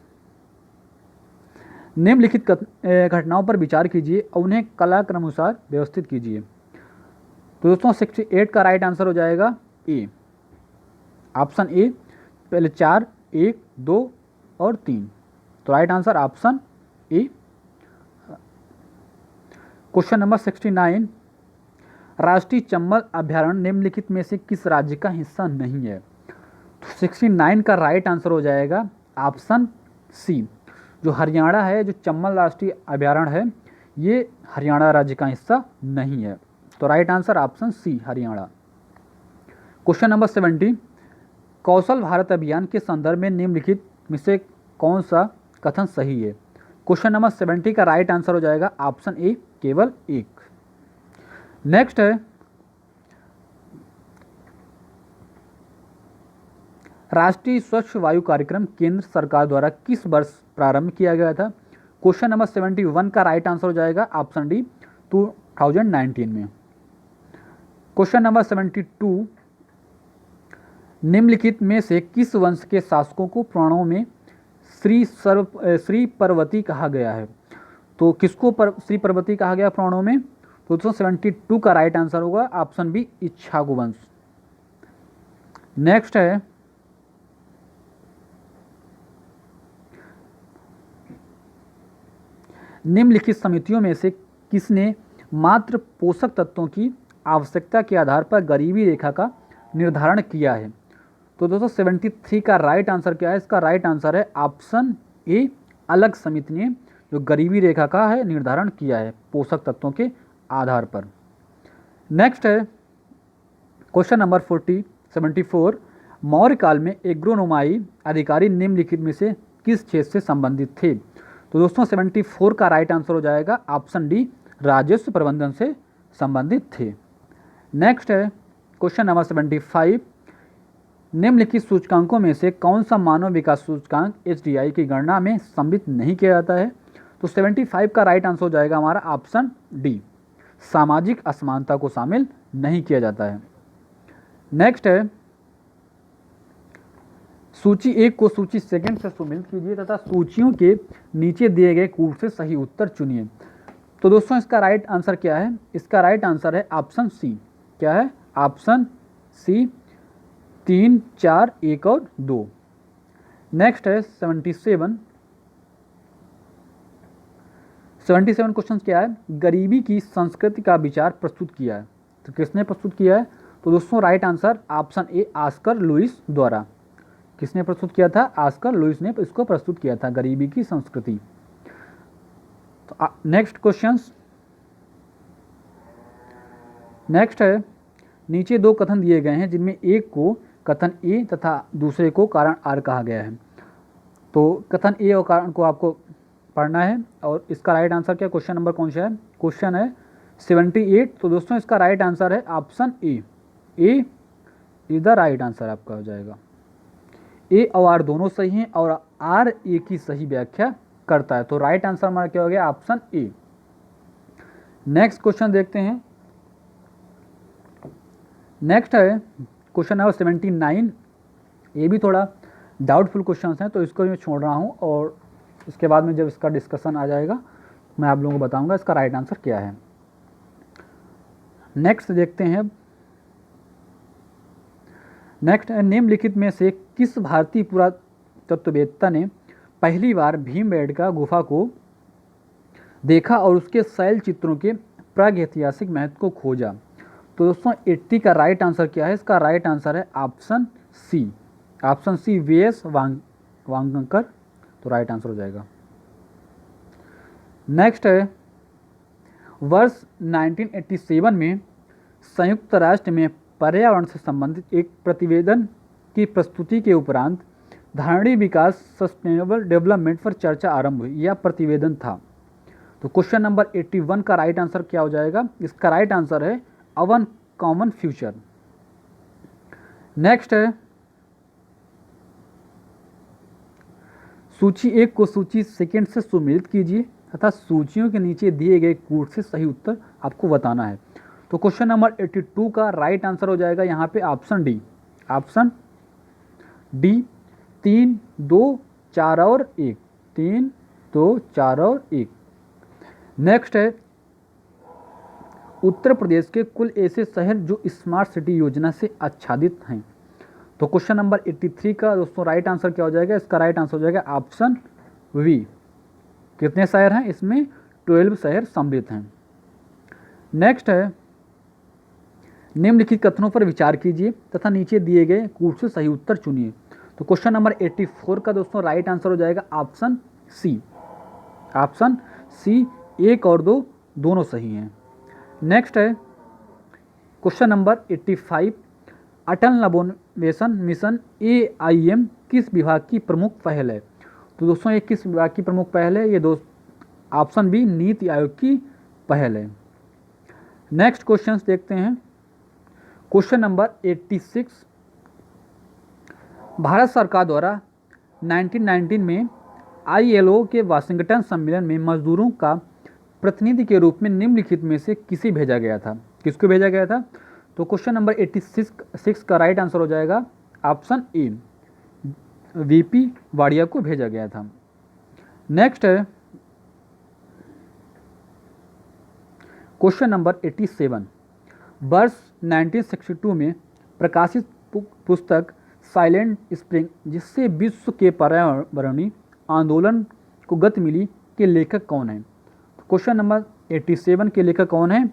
निम्नलिखित घटनाओं पर विचार कीजिए और उन्हें कलाक्रमानुसार व्यवस्थित कीजिए। तो दोस्तों 68 का राइट आंसर हो जाएगा ए, ऑप्शन ए। पहले 4, 1, 2 और 3। तो राइट आंसर ऑप्शन ए। Question number 69। राष्ट्रीय चंबल अभ्यारण्य निम्नलिखित में से किस राज्य का हिस्सा नहीं है? तो 69 का राइट आंसर हो जाएगा ऑप्शन सी। जो हरियाणा है, जो चंबल राष्ट्रीय अभ्यारण्य है, ये हरियाणा राज्य का हिस्सा नहीं है। तो right answer option C, Haryana. Question number 70। Kaushal Bharat Abhiyan के संदर्भ में निम्नलिखित में से कौन सा कथन सही है? क्वेश्चन नंबर 70 का राइट आंसर हो जाएगा ऑप्शन ए, केवल एक। नेक्स्ट है राष्ट्रीय स्वच्छ वायु कार्यक्रम केंद्र सरकार द्वारा किस वर्ष प्रारंभ किया गया था? क्वेश्चन नंबर 71 का राइट आंसर हो जाएगा ऑप्शन डी, 2019 में। Question number 72। निम्नलिखित में से किस वंश के शासकों को पुराणों में श्री पर्वती कहा गया है? तो किसको श्री पर्वती कहा गया पुराणों में? तो 72 का राइट आंसर होगा ऑप्शन बी, इक्ष्वाकु वंश। नेक्स्ट है निम्नलिखित समितियों में से किसने मात्र पोषक तत्वों की आवश्यकता के आधार पर गरीबी रेखा का निर्धारण किया है? तो दोस्तों 73 का राइट आंसर क्या है? इसका राइट आंसर है ऑप्शन ए, अलग समिति ने जो गरीबी रेखा का है निर्धारण किया है पोषक तत्वों के आधार पर। नेक्स्ट है क्वेश्चन नंबर 74। मौर्य काल में एग्रोनोमाई अधिकारी निम्नलिखित में से किस क्षेत्र से संबंधित थे? तो दोस्तों 74 का राइट आंसर हो जाएगा ऑप्शन डी, राजस्व प्रबंधन से संबंधित थे। नेक्स्ट है क्वेश्चन नंबर 75। निम्नलिखित सूचकांकों में से कौन सा मानव विकास सूचकांक HDI की गणना में सम्मिलित नहीं किया जाता है? तो 75 का राइट आंसर हो जाएगा हमारा ऑप्शन डी, सामाजिक असमानता को शामिल नहीं किया जाता है। नेक्स्ट है सूची 1 को सूची सेकंड से सम्मिलित कीजिए तथा सूचियों के नीचे दिए गए कूट से सही उत्तर चुनिए। तो दोस्तों इसका राइट आंसर क्या है? इसका राइट आंसर है ऑप्शन सी। क्या है? ऑप्शन सी, 3, 4, 1 और 2। नेक्स्ट है 77। 77 क्वेश्चन क्या है? गरीबी की संस्कृति का विचार प्रस्तुत किया है। तो किसने प्रस्तुत किया है? तो दोस्तों right answer option A, Oscar Lewis द्वारा। किसने प्रस्तुत किया था? ऑस्कर लुईस ने इसको प्रस्तुत किया था, गरीबी की संस्कृति। तो नेक्स्ट क्वेश्चंस। नेक्स्ट है नीचे दो कथन दिए गए हैं, जिनमें एक को कथन ए तथा दूसरे को कारण आर कहा गया है। तो कथन ए और कारण को आपको पढ़ना है और इसका राइट आंसर क्या? क्वेश्चन नंबर कौन सा है? क्वेश्चन है 78। तो दोस्तों इसका राइट आंसर है option A, A is the right answer आपका हो जाएगा। ए और आर दोनों सही हैं और आर ए की सही व्याख्या करता है, तो राइट आंसर हमारा क्या हो गया, ऑप्शन ए। नेक्स्ट क्वेश्चन देखते हैं। नेक्स्ट है क्वेश्चन नंबर 79। ये भी थोड़ा डाउटफुल क्वेश्चन हैं, तो इसको मैं छोड़ रहा हूँ और इसके बाद में जब इसका डिस्कशन आ जाएगा मैं आप लोगों को बताऊंगा इसका राइट आंसर क्या है। नेक्स्ट देखते हैं। नेक्स्ट है, निम्नलिखित में से किस भारतीय पुरातत्ववेत्ता ने पहली बार भीमबेटका गुफा को देखा और उसके शैल चित्रों के प्रागैतिहासिक महत्व को खोजा? तो दोस्तों 80 का राइट आंसर क्या है, इसका राइट आंसर है option C. Option C VS वांगकर, तो राइट आंसर हो जाएगा। नेक्स्ट है, वर्ष 1987 में संयुक्त राष्ट्र में पर्यावरण से संबंधित एक प्रतिवेदन की प्रस्तुति के उपरांत धारणीय विकास सस्टेनेबल डेवलपमेंट पर चर्चा आरंभ हुई। यह प्रतिवेदन था। तो क्वेश्चन नंबर 81 का राइट आंसर क्या हो जाएगा, इसका राइट आंसर है अवन कॉमन फ्यूचर। नेक्स्ट है, सूची 1 को सूची सेकेंड से सुमेलित कीजिए तथा सूचियों के नीचे दिए गए कूट से सही उत्तर आपको बताना है। तो क्वेश्चन नंबर 82 का राइट आंसर हो जाएगा यहाँ पे ऑप्शन डी। ऑप्शन डी 3, 2, 4 और 1। 3, 2, 4 और 1। नेक्स्ट है, उत्तर प्रदेश के कुल ऐसे शहर जो स्मार्ट सिटी योजना से आच्छादित हैं। तो क्वेश्चन नंबर 83 का दोस्तों राइट आंसर क्या हो जाएगा, इसका राइट आंसर हो जाएगा ऑप्शन वी। कितने शहर हैं इसमें, 12 शहर सम्मिलित हैं। नेक्स्ट है, निम्नलिखित कथनों पर विचार कीजिए तथा नीचे दिए गए कूट से सही उत्तर चुनिए। तो क्वेश्चन नंबर 84 का दोस्तों राइट आंसर हो जाएगा ऑप्शन सी। ऑप्शन सी 1 और 2 दोनों सही हैं। नेक्स्ट है, क्वेश्चन नंबर 85, अटल नवोन्मेषण मिशन AIM किस विभाग की प्रमुख पहल है? तो दोस्तों ये किस विभाग की प्रमुख पहल है, ये ऑप्शन बी नीति आयोग की पहल है। नेक्स्ट क्वेश्चंस देखते हैं। क्वेश्चन नंबर 86, भारत सरकार द्वारा 1919 में ILO के वाशिंगटन सम्मेलन में मजदूरों का प्रतिनिधि के रूप में निम्नलिखित में से किसे भेजा गया था? किसको भेजा गया था? तो क्वेश्चन नंबर 86 का राइट आंसर हो जाएगा ऑप्शन ए, VP वाडिया को भेजा गया था। नेक्स्ट है, क्वेश्चन नंबर 87, वर्ष 1962 में प्रकाशित पुस्तक साइलेंट स्प्रिंग जिससे विश्व के पर्यावरणीय आंदोलन को गति मिली के लेखक कौन है? क्वेश्चन नंबर 87 के लेखक कौन है?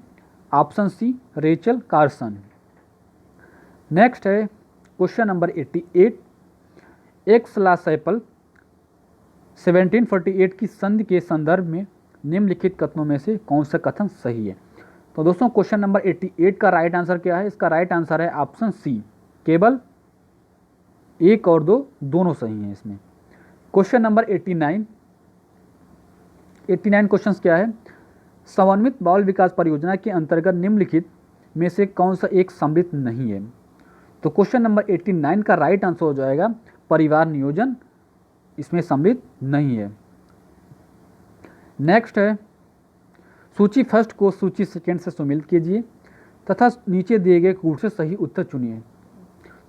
Option C Rachel Carson. Next है, क्वेश्चन नंबर 88, एक्स-ला-चैपल 1748 की संधि के संदर्भ में निम्नलिखित कथनों में से कौन सा कथन सही है? तो दोस्तों क्वेश्चन नंबर 88 का राइट आंसर क्या है? इसका राइट आंसर है ऑप्शन सी, केवल 1 और 2 दोनों सही हैं इसमें। क्वेश्चन नंबर 89 क्वेश्चन क्या है? समन्वित बाल विकास परियोजना के अंतर्गत निम्नलिखित में से कौन सा एक सम्मिलित नहीं है? तो क्वेश्चन नंबर 89 का राइट आंसर हो जाएगा परिवार नियोजन, इसमें सम्मिलित नहीं है। नेक्स्ट है, सूची फर्स्ट को सूची सेकेंड से सुमेलित कीजिए तथा नीचे दिए गए कूट से सही उत्तर चुनिए।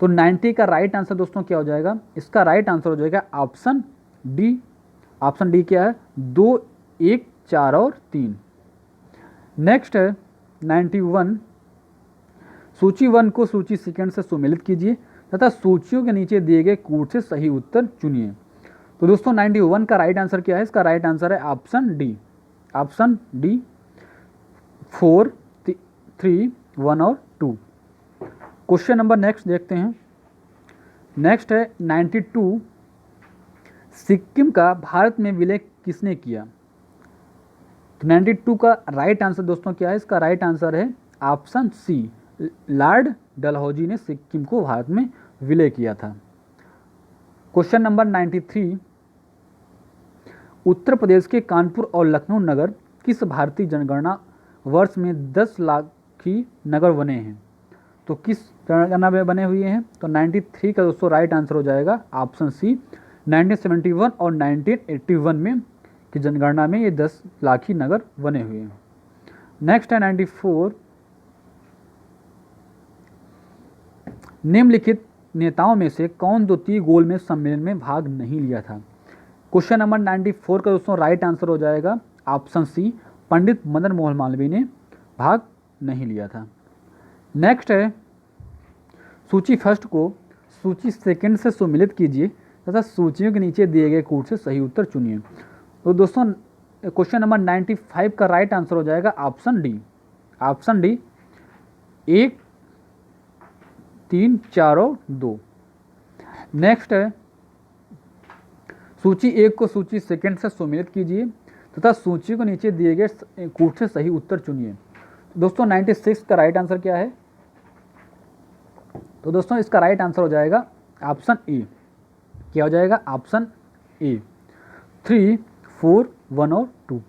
तो 90 का राइट आंसर दोस्तों क्या हो जाएगा? इसका राइट आंसर हो जाएगा ऑप्शन डी। ऑप्शन डी क्या है? 2, 1, 4 और 3। नेक्स्ट है 91, सूची 1 को सूची सेकेंड से सुमेलित कीजिए तथा सूचियों के नीचे दिए गए कूट से सही उत्तर चुनिए। तो दोस्तों 91 का राइट आंसर क्या है? इसका राइट आंसर है ऑप्शन डी। ऑप्शन डी 4, 3, 1 और 2। क्वेश्चन नंबर नेक्स्ट देखते हैं। नेक्स्ट है 92, सिक्किम का भारत में विलय किसने किया? तो 92 का राइट आंसर दोस्तों क्या है? इसका राइट आंसर है ऑप्शन सी, लॉर्ड डलहौजी ने सिक्किम को भारत में विलय किया था। क्वेश्चन नंबर 93, उत्तर प्रदेश के कानपुर और लखनऊ नगर किस भारतीय जनगणना वर्ष में 10 लाख की नगर बने हैं? तो किस जनगणना में बने हुए हैं? तो 93 का दोस्तों राइट आंसर हो जाएगा ऑप्शन सी, 1971 और 1981 में की जनगणना में ये 10 लाखी नगर बने हुए हैं। नेक्स्ट है 94, निम्नलिखित नेताओं में से कौन द्वितीय गोलमेज सम्मेलन में भाग नहीं लिया था? क्वेश्चन नंबर 94 का दोस्तों राइट आंसर हो जाएगा ऑप्शन सी, पंडित मदन मोहन मालवीय ने भाग नहीं लिया था। नेक्स्ट है सूची फर्स्ट को सूची सेकंड से सुमिलित कीजिए तथा सूचियों के नीचे दिए गए कोड से सही उत्तर चुनिए। तो दोस्तों क्वेश्चन नंबर 95 का राइट आंसर हो जाएगा ऑप्शन डी, ऑप्शन डी 1, 3, 4 और 2। नेक्स्ट है सूची 1 को सूची सेकंड से सुमिलित कीजिए तथा सूची को नीचे दिए गए कोड से सही उत्तर चुनिए। दोस्तों 96 का राइट आंसर क्या है? तो दोस्तों इसका राइट आंसर हो जाएगा ऑप्शन ए। क्या हो जाएगा? ऑप्शन ए 3, 4, 1 और 2।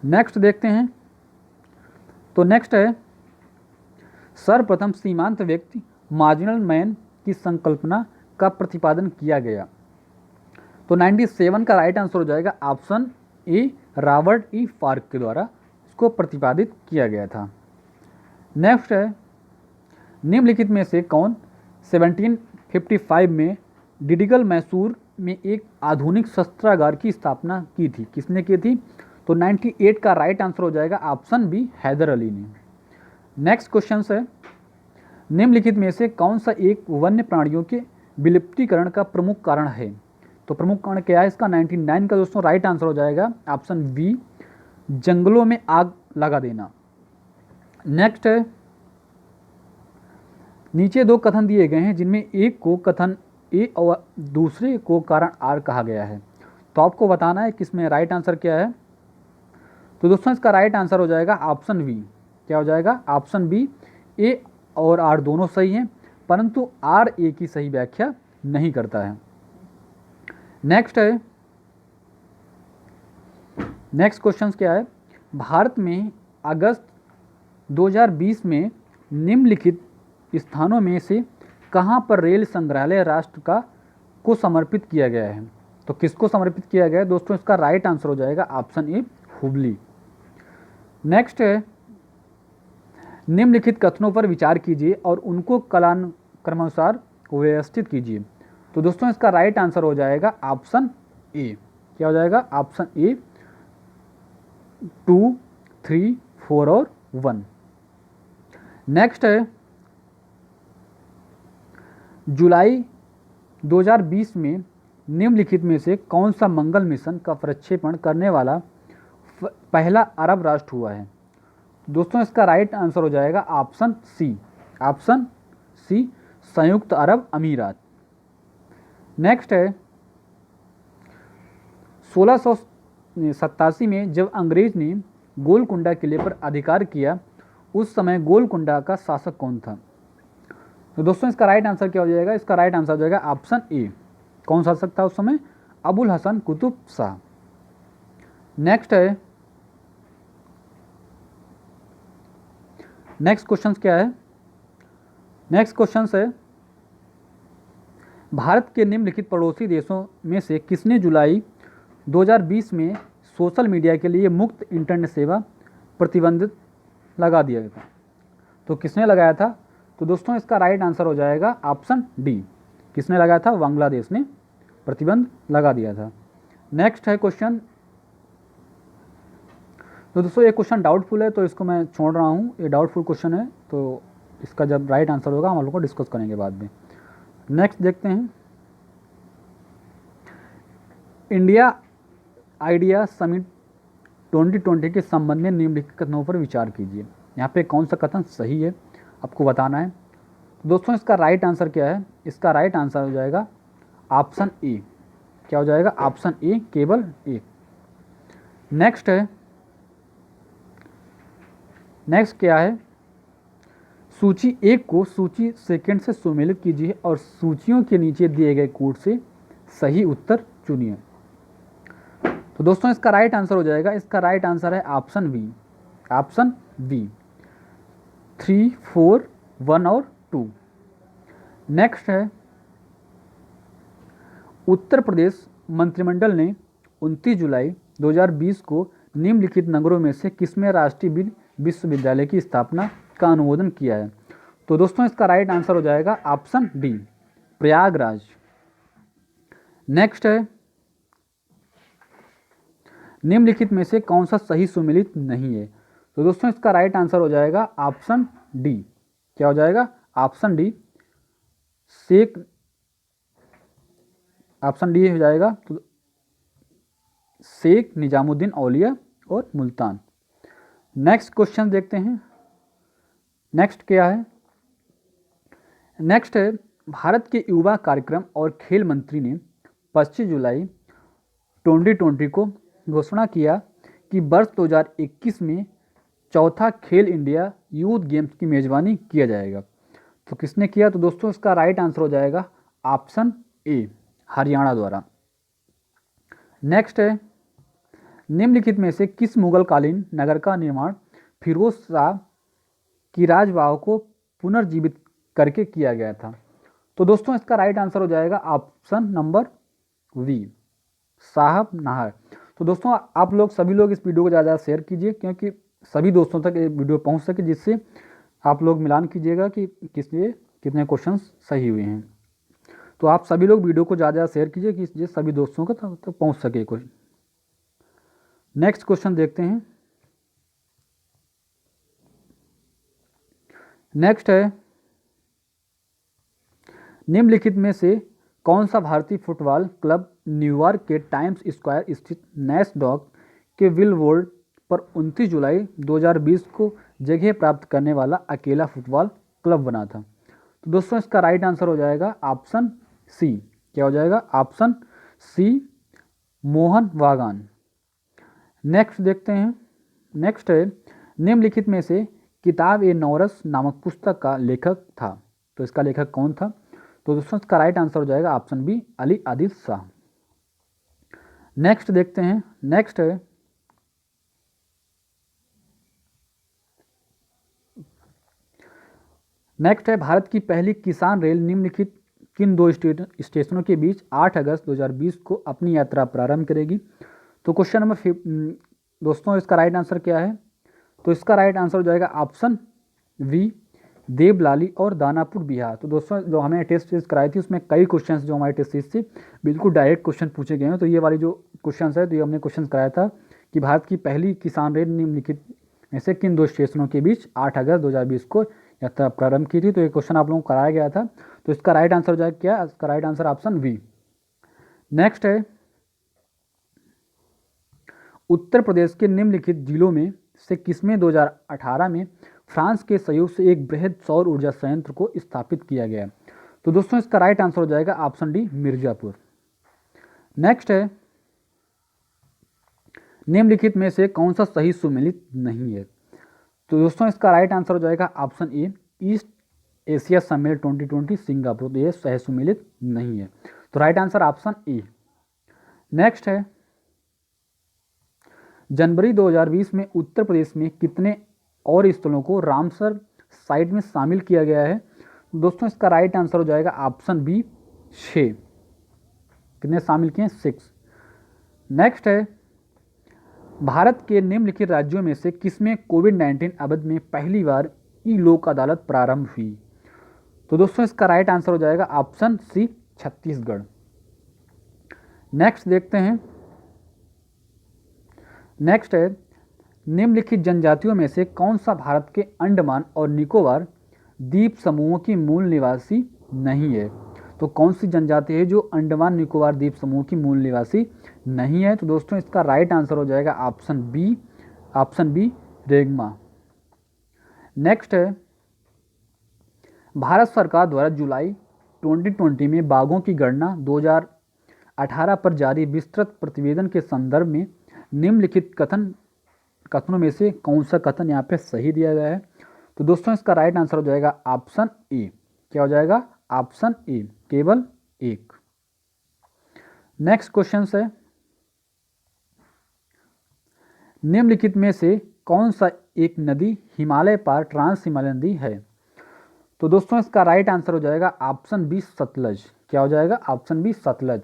नेक्स्ट देखते हैं। तो नेक्स्ट है सर्वप्रथम सीमांत व्यक्ति मार्जिनल मैन की संकल्पना का प्रतिपादन किया गया। तो 97 का राइट आंसर हो जाएगा ऑप्शन ए, रॉबर्ट ई फार्क के द्वारा इसको प्रतिपादित किया गया था। नेक्स्ट है निम्नलिखित में से कौन 1755 में डिडिगल मैसूर में एक आधुनिक शस्त्रागार की स्थापना की थी? किसने की थी? तो 98 का राइट आंसर हो जाएगा ऑप्शन बी, हैदर अली ने। नेक्स्ट क्वेश्चन है निम्नलिखित में से कौन सा एक वन्य प्राणियों के विलुप्तीकरण का प्रमुख कारण है? तो प्रमुख कारण क्या है इसका? 99 का दोस्तों राइट आंसर हो जाएगा ऑप्शन बी, जंगलों में आग लगा देना। नेक्स्ट है नीचे दो कथन दिए गए हैं जिनमें एक को कथन ए और दूसरे को कारण आर कहा गया है। तो आपको बताना है किसमें राइट आंसर क्या है। तो दोस्तों इसका राइट आंसर हो जाएगा ऑप्शन बी। क्या हो जाएगा? ऑप्शन बी, ए और आर दोनों सही हैं परंतु आर ए की सही व्याख्या नहीं करता है। नेक्स्ट है नेक्स्ट क्वेश्चन क्या है? भारत में अगस्त 2020 में निम्नलिखित स्थानों में से कहां पर रेल संग्रहालय राष्ट्र को समर्पित किया गया है? तो किसको समर्पित किया गया है? दोस्तों इसका राइट आंसर हो जाएगा ऑप्शन ए, हुबली। नेक्स्ट है निम्नलिखित कथनों पर विचार कीजिए और उनको कालानुक्रमानुसार व्यवस्थित कीजिए। तो दोस्तों इसका राइट आंसर हो जाएगा ऑप्शन ए। क्या हो जाएगा? ऑप्शन ए 2, 3, 4 और 1। नेक्स्ट है जुलाई 2020 में निम्नलिखित में से कौन सा मंगल मिशन का प्रक्षेपण करने वाला पहला अरब राष्ट्र हुआ है? दोस्तों इसका राइट आंसर हो जाएगा ऑप्शन सी, ऑप्शन सी संयुक्त अरब अमीरात। नेक्स्ट है 1687 में जब अंग्रेज ने गोलकुंडा किले पर अधिकार किया उस समय गोलकुंडा का शासक कौन था? तो दोस्तों इसका राइट आंसर क्या हो जाएगा? इसका राइट आंसर हो जाएगा ऑप्शन ए। कौन शासक था उस समय? अबुल हसन कुतुब शाह। नेक्स्ट है नेक्स्ट क्वेश्चन क्या है? नेक्स्ट क्वेश्चन है भारत के निम्नलिखित पड़ोसी देशों में से किसने जुलाई 2020 में सोशल मीडिया के लिए मुक्त इंटरनेट सेवा प्रतिबंधित लगा दिया गया था? तो किसने लगाया था? तो दोस्तों इसका राइट आंसर हो जाएगा ऑप्शन डी। किसने लगाया था? बांग्लादेश ने प्रतिबंध लगा दिया था। नेक्स्ट है क्वेश्चन। तो दोस्तों ये क्वेश्चन डाउटफुल है तो इसको मैं छोड़ रहा हूँ, ये डाउटफुल क्वेश्चन है तो इसका जब राइट आंसर होगा हम लोग को डिस्कस करेंगे बाद में। नेक्स्ट देखते हैं इंडिया आइडिया समिट 2020 के संबंध में निम्नलिखित कथनों पर विचार कीजिए। यहाँ पे कौन सा कथन सही है आपको बताना है। तो दोस्तों इसका राइट आंसर क्या है? इसका राइट आंसर हो जाएगा ऑप्शन ए। क्या हो जाएगा? ऑप्शन ए, केवल ए। नेक्स्ट है नेक्स्ट क्या है? सूची 1 को सूची सेकंड से सुमेलित कीजिए और सूचियों के नीचे दिए गए कोड से सही उत्तर चुनिए। तो दोस्तों इसका राइट आंसर हो जाएगा, इसका राइट आंसर है ऑप्शन बी, ऑप्शन बी 3, 4 1 और 2। नेक्स्ट है उत्तर प्रदेश मंत्रिमंडल ने 29 जुलाई 2020 को निम्नलिखित नगरों में से किसमें राष्ट्रीय विश्वविद्यालय की स्थापना का अनुमोदन किया है? तो दोस्तों इसका राइट आंसर हो जाएगा ऑप्शन डी, प्रयागराज। नेक्स्ट है निम्नलिखित में से कौन सा सही सुमेलित नहीं है? तो दोस्तों इसका राइट आंसर हो जाएगा ऑप्शन डी। क्या हो जाएगा? ऑप्शन डी, ऑप्शन डी हो जाएगा तो शेख निजामुद्दीन औलिया और मुल्तान। नेक्स्ट क्वेश्चन देखते हैं। नेक्स्ट क्या है? नेक्स्ट है भारत के युवा कार्यक्रम और खेल मंत्री ने 25 जुलाई 2020 को घोषणा किया कि वर्ष 2021 में चौथा खेल इंडिया यूथ गेम्स की मेजबानी किया जाएगा। तो किसने किया? तो दोस्तों इसका राइट आंसर हो जाएगा ऑप्शन ए, हरियाणा द्वारा। नेक्स्ट है निम्नलिखित में से किस मुगलकालीन नगर का निर्माण फिरोज शाह की राजवाह को पुनर्जीवित करके किया गया था? तो दोस्तों इसका राइट आंसर हो जाएगा ऑप्शन नंबर वी, साहब नाहर। तो दोस्तों आप लोग सभी लोग इस वीडियो को ज़्यादा शेयर कीजिए क्योंकि सभी दोस्तों तक ये वीडियो पहुंच सके, जिससे आप लोग मिलान कीजिएगा कि किसलिए कितने क्वेश्चंस सही हुए हैं। तो आप सभी लोग वीडियो को ज़्यादा शेयर कीजिए कि जिससे सभी दोस्तों तक पहुंच सके क्वेश्चन। नेक्स्ट क्वेश्चन देखते हैं। नेक्स्ट है निम्नलिखित में से कौन सा भारतीय फुटबॉल क्लब न्यूयॉर्क के टाइम्स स्क्वायर स्थित नैसडॉक के विलवोर्ड पर 29 जुलाई 2020 को जगह प्राप्त करने वाला अकेला फुटबॉल क्लब बना था? तो दोस्तों इसका राइट आंसर हो जाएगा ऑप्शन सी। क्या हो जाएगा? ऑप्शन सी, मोहन बागान। नेक्स्ट देखते हैं। नेक्स्ट है निम्नलिखित में से किताब ए नौरस नामक पुस्तक का लेखक था? तो इसका लेखक कौन था? तो दोस्तों इसका राइट आंसर हो जाएगा option B, Ali Adil Shah. Next देखते हैं। नेक्स्ट है भारत की पहली किसान रेल निम्नलिखित किन दो स्टेशनों के बीच 8 अगस्त 2020 को अपनी यात्रा प्रारंभ करेगी? तो क्वेश्चन नंबर दोस्तों इसका राइट आंसर क्या है? तो इसका राइट आंसर हो जाएगा ऑप्शन वी, देवलाली और दानापुर बिहार। तो दोस्तों जो हमें टेस्ट सीरीज कराई थी उसमें कई क्वेश्चंस जो हमारे टेस्ट सीरीज से बिल्कुल डायरेक्ट क्वेश्चन पूछे गए हैं। तो ये वाली जो क्वेश्चन है तो ये हमने क्वेश्चन कराया था कि भारत की पहली किसान रेल निम्नलिखित में से किन दो स्टेशनों के बीच 8 अगस्त 2020 को यात्रा प्रारंभ की थी। तो ये क्वेश्चन आप लोगों को कराया गया था। तो इसका राइट आंसर हो जाएगा क्या? इसका right answer option we. Next है उत्तर प्रदेश के निम्नलिखित जिलों में से किसमें 2018 में फ्रांस के सहयोग से एक बृहद सौर ऊर्जा संयंत्र को स्थापित किया गया? तो दोस्तों इसका राइट आंसर हो जाएगा ऑप्शन डी, मिर्जापुर। नेक्स्ट है निम्नलिखित में से कौन सा सही सुमेलित नहीं है? तो दोस्तों इसका राइट आंसर हो जाएगा ऑप्शन ए, ईस्ट एशिया सम्मेलन 2020 सिंगापुर। तो ये सही सुमेलित नहीं है। तो राइट आंसर ऑप्शन ए। नेक्स्ट है जनवरी 2020 में उत्तर प्रदेश में कितने और स्थलों को रामसर साइट में शामिल किया गया है? दोस्तों इसका राइट आंसर हो जाएगा ऑप्शन बी, 6। कितने शामिल किए? 6। नेक्स्ट है भारत के निम्नलिखित राज्यों में से किसमें कोविड-19 अवधि में पहली बार ई लोक अदालत प्रारंभ हुई? तो दोस्तों इसका राइट आंसर हो जाएगा ऑप्शन सी, छत्तीसगढ़। नेक्स्ट देखते हैं। नेक्स्ट है निम्नलिखित जनजातियों में से कौन सा भारत के अंडमान और निकोबार द्वीप समूहों की मूल निवासी नहीं है? तो कौन सी जनजाति है जो अंडमान निकोबार द्वीप समूह की मूल निवासी नहीं है? तो दोस्तों इसका राइट आंसर हो जाएगा ऑप्शन बी, रेगमा। नेक्स्ट है भारत सरकार द्वारा जुलाई 2020 में बाघों की गणना 2018 पर जारी विस्तृत प्रतिवेदन के संदर्भ में निम्नलिखित कथनों में से कौन सा कथन यहाँ पे सही दिया गया है? तो दोस्तों इसका राइट आंसर हो जाएगा ऑप्शन ए। क्या हो जाएगा? ऑप्शन ए, केवल 1। नेक्स्ट क्वेश्चन है निम्नलिखित में से कौन सा एक नदी हिमालय पार ट्रांस हिमालय नदी है? तो दोस्तों इसका राइट आंसर हो जाएगा ऑप्शन बी सतलज। क्या हो जाएगा? Option B Sutlej.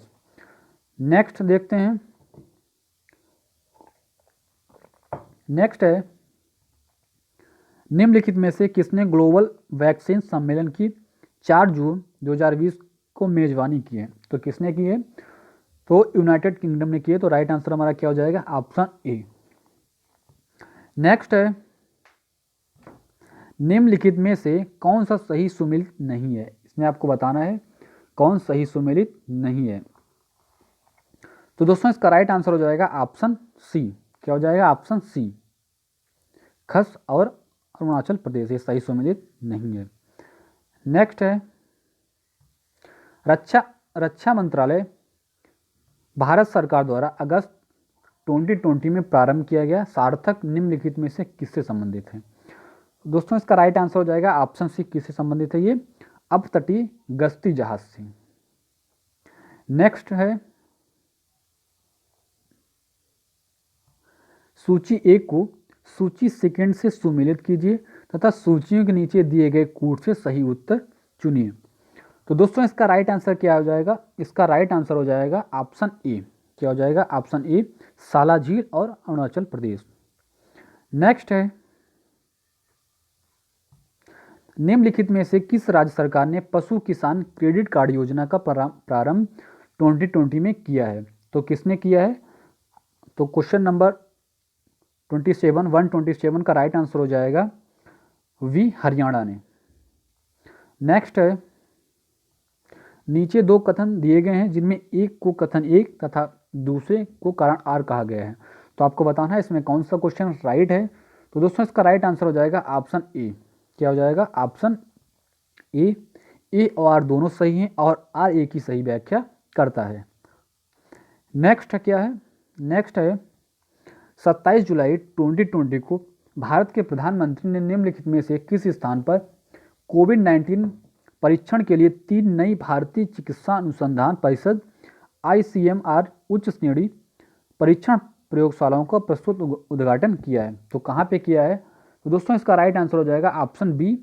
नेक्स्ट देखते हैं, नेक्स्ट है निम्नलिखित में से किसने ग्लोबल वैक्सीन सम्मेलन की 4 जून 2020 को मेजबानी की है? तो किसने की है? तो यूनाइटेड किंगडम ने की है। तो राइट आंसर हमारा क्या हो जाएगा? Option A. नेक्स्ट है निम्नलिखित में से कौन सा सही सुमेलित नहीं है? इसमें आपको बताना है कौन सही सुमेलित नहीं है। तो दोस्तों इसका राइट आंसर हो जाएगा ऑप्शन सी। क्या हो जाएगा? ऑप्शन सी, खस और अरुणाचल प्रदेश, ये सही सुमेलित नहीं है। नेक्स्ट है रक्षा मंत्रालय भारत सरकार द्वारा अगस्त 2020 में प्रारंभ किया गया सार्थक निम्नलिखित में से किससे संबंधित है? दोस्तों इसका राइट आंसर हो जाएगा ऑप्शन सी, किससे संबंधित है? ये अपतटीय गश्ती जहाज से। नेक्स्ट है सूची एक को सूची सेकंड से सुमेलित कीजिए तथा सूचियों के नीचे दिए गए कूट से सही उत्तर चुनिए। तो दोस्तों इसका राइट आंसर क्या हो जाएगा? इसका राइट आंसर हो जाएगा ऑप्शन ए। क्या हो जाएगा? ऑप्शन ए, साला झील और अरुणाचल प्रदेश। नेक्स्ट है निम्नलिखित में से किस राज्य सरकार ने पशु किसान क्रेडिट कार्ड योजना का प्रारंभ 2020 में किया है? तो किसने किया है? तो क्वेश्चन नंबर 127 का राइट आंसर हो जाएगा वी, हरियाणा ने। नेक्स्ट है नीचे दो कथन दिए गए हैं जिनमें एक को कथन एक तथा दूसरे को कारण आर कहा गया है। तो आपको बताना है इसमें कौन सा क्वेश्चन राइट है। तो दोस्तों इसका राइट आंसर हो जाएगा ऑप्शन ए। क्या हो जाएगा? Option A. ए और आर दोनों सही हैं और आर ए की सही व्याख्या करता है। नेक्स्ट क्या है? नेक्स्ट है 27 जुलाई 2020 को भारत के प्रधानमंत्री ने निम्नलिखित में से किस स्थान पर कोविड-19 परीक्षण के लिए 3 नई भारतीय चिकित्सा अनुसंधान परिषद ICMR उच्च श्रेणी परीक्षण प्रयोगशालाओं का प्रस्तुत उद्घाटन किया है? तो कहाँ पे किया है? तो दोस्तों इसका राइट आंसर हो जाएगा ऑप्शन बी,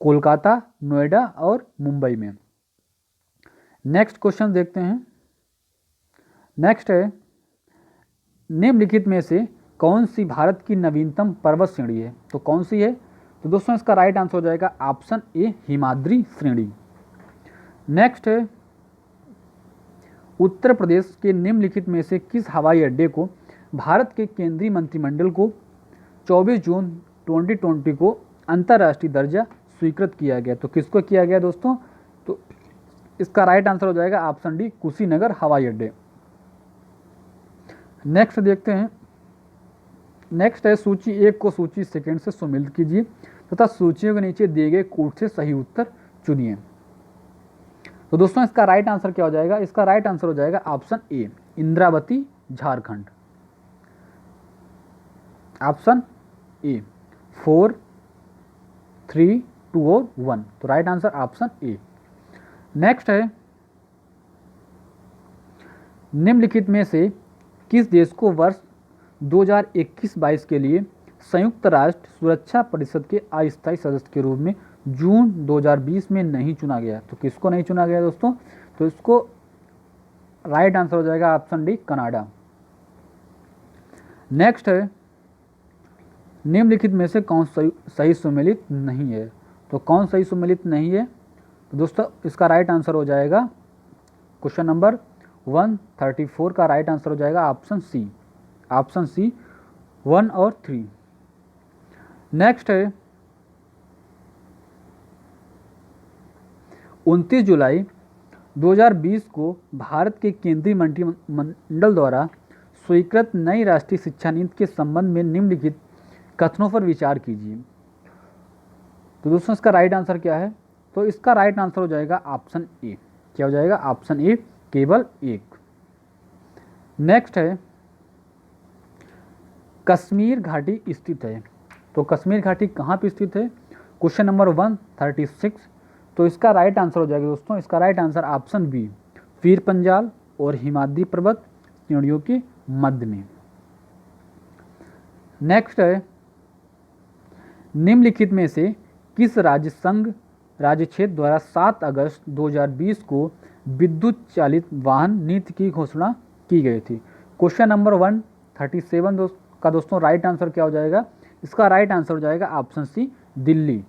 कोलकाता, नोएडा और मुंबई में। नेक्स्ट क्वेश्चन देखते हैं। नेक्स्ट है निम्नलिखित में से कौन सी भारत की नवीनतम पर्वत श्रेणी है? तो कौन सी है? तो दोस्तों इसका राइट आंसर हो जाएगा ऑप्शन ए, हिमाद्री श्रेणी। नेक्स्ट है उत्तर प्रदेश के निम्नलिखित में से किस हवाई अड्डे को भारत के केंद्रीय मंत्रिमंडल को 24 जून 2020 को अंतर्राष्ट्रीय दर्जा स्वीकृत किया गया? तो किसको किया गया दोस्तों? तो इसका राइट आंसर हो जाएगा ऑप्शन डी, कुशीनगर हवाई अड्डे। नेक्स्ट देखते हैं। नेक्स्ट है सूची एक को सूची सेकंड से सुमेलित कीजिए तथा सूचियों के नीचे दिए गए कूट से सही उत्तर चुनिए। तो दोस्तों इसका राइट आंसर क्या हो जाएगा? इसका राइट आंसर हो जाएगा option A, Indravati Jharkhand. Option A, 4, 3, 2 और 1। तो राइट आंसर ऑप्शन ए। नेक्स्ट है निम्नलिखित में से किस देश को वर्ष 2021-22 के लिए संयुक्त राष्ट्र सुरक्षा परिषद के अस्थायी सदस्य के रूप में जून 2020 में नहीं चुना गया? तो किसको नहीं चुना गया दोस्तों? तो इसको राइट आंसर हो जाएगा ऑप्शन डी, कनाडा। नेक्स्ट है निम्नलिखित में से कौन सही सुमेलित नहीं है? तो कौन सही सुमेलित नहीं है? तो दोस्तों इसका राइट आंसर हो जाएगा क्वेश्चन नंबर 134 का राइट आंसर हो जाएगा ऑप्शन सी। ऑप्शन सी 1 और 3। नेक्स्ट है 29 जुलाई 2020 को भारत के केंद्रीय मंत्रिमंडल द्वारा स्वीकृत नई राष्ट्रीय शिक्षा नीति के संबंध में निम्नलिखित कथनों पर विचार कीजिए। तो दोस्तों इसका राइट आंसर क्या है? तो इसका राइट आंसर हो जाएगा ऑप्शन ए। क्या हो जाएगा? ऑप्शन ए, केवल एक। नेक्स्ट है कश्मीर घाटी स्थित है। तो कश्मीर घाटी कहाँ पे स्थित है? Question number 136। तो इसका राइट आंसर हो जाएगा दोस्तों, इसका right answer option B, Pir Panjal और हिमाद्री पर्वत श्रेणियों के मध्य में। नेक्स्ट है निम्नलिखित में से किस राज्य संघ राज्य क्षेत्र द्वारा 7 अगस्त 2020 को विद्युत चालित वाहन नीति की घोषणा की गई थी? क्वेश्चन नंबर 137 का दोस्तों राइट आंसर क्या हो जाएगा? इसका राइट आंसर हो जाएगा ऑप्शन सी, दिल्ली।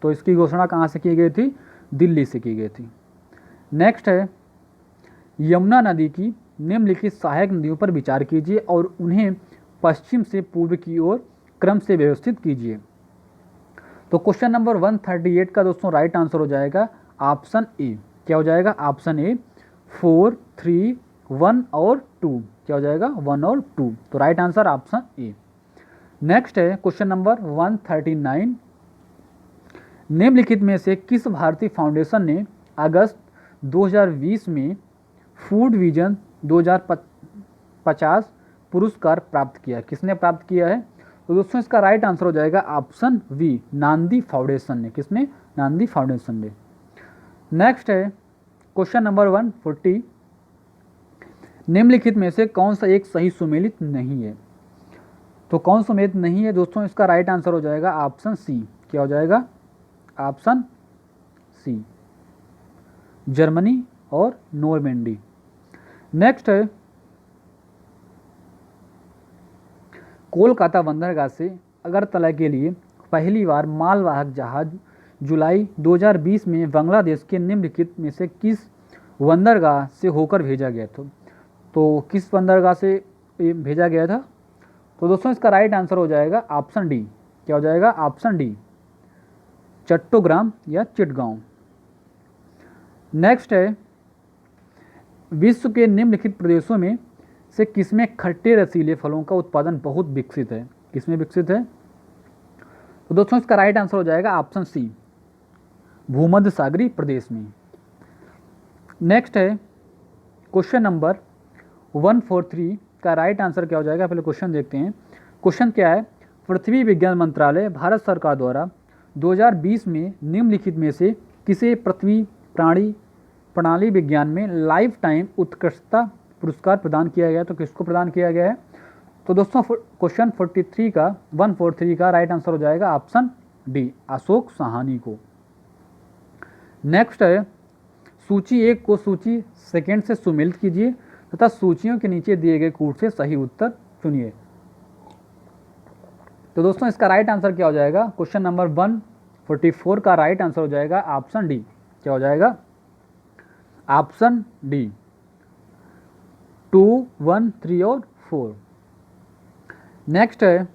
तो इसकी घोषणा कहाँ से की गई थी? दिल्ली से की गई थी। नेक्स्ट है, यमुना नदी की निम्नलिखित सहायक नदियों पर विचार कीजिए और उन्हें पश्चिम से पूर्व की ओर क्रम से व्यवस्थित कीजिए। तो क्वेश्चन नंबर 138 का दोस्तों राइट आंसर हो जाएगा ऑप्शन ए। क्या हो जाएगा? ऑप्शन ए 4, 3, 1 और 2। क्या हो जाएगा? 1 और 2। तो राइट आंसर ऑप्शन ए। नेक्स्ट है क्वेश्चन नंबर 139, निम्नलिखित में से किस भारतीय फाउंडेशन ने अगस्त 2020 में फूड विजन 2050 पुरस्कार प्राप्त किया? किसने प्राप्त किया है? तो दोस्तों इसका राइट आंसर हो जाएगा ऑप्शन वी, नांदी फाउंडेशन ने। किसने? नांदी फाउंडेशन ने। नेक्स्ट है क्वेश्चन नंबर 140, निम्नलिखित में से कौन सा एक सही सुमेलित नहीं है? तो कौन सुमेलित नहीं है दोस्तों? इसका राइट आंसर हो जाएगा ऑप्शन सी। क्या हो जाएगा? ऑप्शन सी, जर्मनी और नॉर्मेंडी। नेक्स्ट है, कोलकाता बंदरगाह से अगरतला के लिए पहली बार मालवाहक जहाज जुलाई 2020 में बांग्लादेश के निम्नलिखित में से किस बंदरगाह से होकर भेजा गया था? तो किस बंदरगाह से ये भेजा गया था? तो दोस्तों इसका राइट आंसर हो जाएगा ऑप्शन डी। क्या हो जाएगा? ऑप्शन डी, चट्टोग्राम या चिटगांव। नेक्स्ट है, विश्व के निम्नलिखित प्रदेशों में से किसमें खट्टे रसीले फलों का उत्पादन बहुत विकसित है? किसमें विकसित है? तो दोस्तों इसका राइट आंसर हो जाएगा ऑप्शन सी, भूमध्य सागरीय प्रदेश में। नेक्स्ट है क्वेश्चन नंबर 143 का राइट आंसर क्या हो जाएगा? पहले क्वेश्चन देखते हैं। क्वेश्चन क्या है? पृथ्वी विज्ञान मंत्रालय भारत सरकार द्वारा 2020 में निम्नलिखित में से किसे पृथ्वी प्रणाली विज्ञान में लाइफ टाइम उत्कृष्टता पुरस्कार प्रदान किया गया? तो किसको प्रदान किया गया है? तो दोस्तों क्वेश्चन 143 का राइट आंसर हो जाएगा ऑप्शन डी, अशोक साहनी को। नेक्स्ट है, सूची 1 को सूची सेकेंड से सुमेलित कीजिए तथा सूचियों के नीचे दिए गए कूट से सही उत्तर चुनिए। तो दोस्तों इसका राइट आंसर क्या हो जाएगा? क्वेश्चन नंबर 144 का राइट आंसर हो जाएगा ऑप्शन डी। क्या हो जाएगा? ऑप्शन डी, 2, 1, 3 और 4। नेक्स्ट है,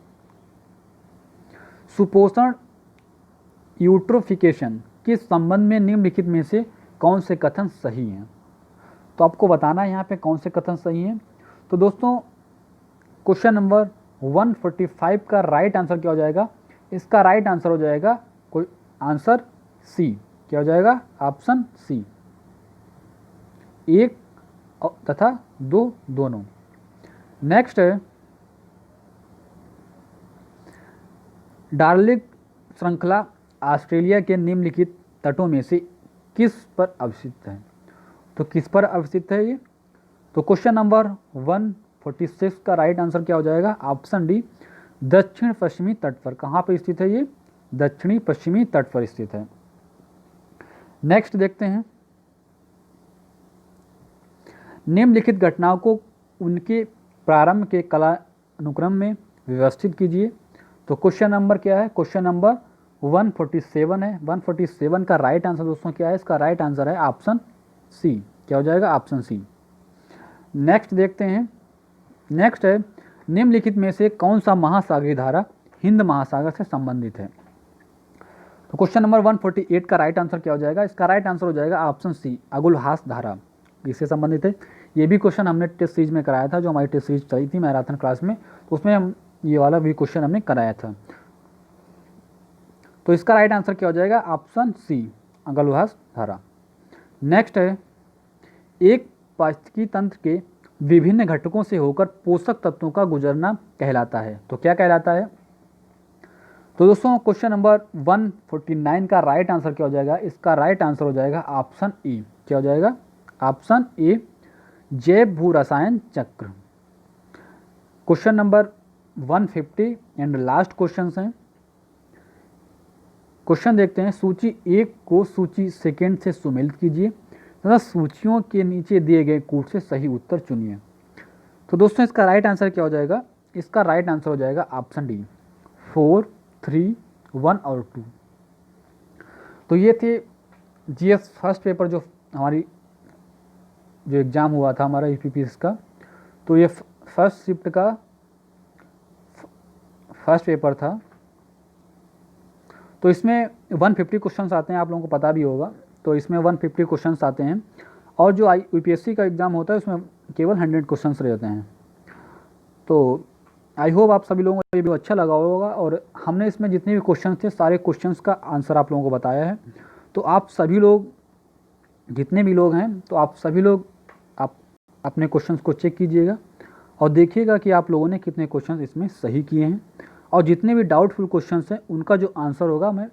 सुपोषण यूट्रोफिकेशन के संबंध में निम्नलिखित में से कौन से कथन सही हैं? तो आपको बताना है यहाँ पे कौन से कथन सही हैं। तो दोस्तों क्वेश्चन नंबर 145 का राइट आंसर क्या हो जाएगा? इसका राइट आंसर हो जाएगा कोई आंसर सी। क्या हो जाएगा? ऑप्शन सी, 1 तथा 2 दोनों। नेक्स्ट है, डार्लिंग श्रृंखला ऑस्ट्रेलिया के निम्नलिखित तटों में से किस पर अवस्थित है? तो किस पर अवस्थित है ये? तो क्वेश्चन नंबर 146 का राइट आंसर क्या हो जाएगा? ऑप्शन डी, दक्षिण पश्चिमी तट पर। कहाँ पर स्थित है ये? दक्षिणी पश्चिमी तट पर स्थित है। नेक्स्ट देखते हैं, निम्नलिखित घटनाओं को उनके प्रारंभ के कला अनुक्रम में व्यवस्थित कीजिए। तो क्वेश्चन नंबर क्या है? क्वेश्चन नंबर 147 है। 147 का राइट आंसर दोस्तों क्या है? इसका राइट आंसर है ऑप्शन सी। क्या हो जाएगा? Option C. नेक्स्ट देखते हैं। नेक्स्ट है, निम्नलिखित में से कौन सा महासागरीय धारा हिंद महासागर से संबंधित है? तो क्वेश्चन नंबर 148 का राइट आंसर क्या हो जाएगा? इसका राइट आंसर हो जाएगा ऑप्शन सी, अगुलहास धारा। इससे संबंधित है। ये भी क्वेश्चन हमने टेस्ट सीरीज में कराया था, जो हमारी टेस्ट सीरीज चली थी मैराथन क्लास में, तो उसमें हम ये वाला भी क्वेश्चन हमने कराया था। तो इसका राइट आंसर क्या हो जाएगा? ऑप्शन सी, अगलुहास धारा। नेक्स्ट है, एक पारिस्थितिकी तंत्र के विभिन्न घटकों से होकर पोषक तत्वों का गुजरना कहलाता है। तो क्या कहलाता है? तो दोस्तों क्वेश्चन नंबर 149 का राइट आंसर क्या हो जाएगा? इसका राइट आंसर हो जाएगा ऑप्शन ए। क्या हो जाएगा? ऑप्शन ए, जैव भू रसायन चक्र। Question number 150 and last question हैं। क्वेश्चन देखते हैं, सूची 1 को सूची सेकंड से सुमेलित कीजिए तथा सूचियों के नीचे दिए गए कूट से सही उत्तर चुनिए। तो दोस्तों इसका राइट आंसर क्या हो जाएगा? इसका राइट आंसर हो जाएगा ऑप्शन डी, 4, 3, 1 और 2। तो ये थे जीएस फर्स्ट पेपर जो हमारी जो एग्ज़ाम हुआ था हमारा यूपीपीएससी का। तो ये फर्स्ट शिफ्ट का फर्स्ट पेपर था। तो इसमें 150 क्वेश्चंस आते हैं, आप लोगों को पता भी होगा। तो इसमें 150 क्वेश्चंस आते हैं और जो यूपीएससी का एग्ज़ाम होता है उसमें केवल 100 क्वेश्चंस रहते हैं। तो आई होप आप सभी लोगों को ये वीडियो अच्छा लगा होगा और हमने इसमें जितने भी क्वेश्चन थे सारे क्वेश्चंस का आंसर आप लोगों को बताया है। तो आप सभी लोग जितने भी लोग हैं तो आप सभी लोग आप अपने क्वेश्चंस को चेक कीजिएगा और देखिएगा कि आप लोगों ने कितने क्वेश्चंस इसमें सही किए हैं। और जितने भी डाउटफुल क्वेश्चंस हैं उनका जो आंसर होगा मैं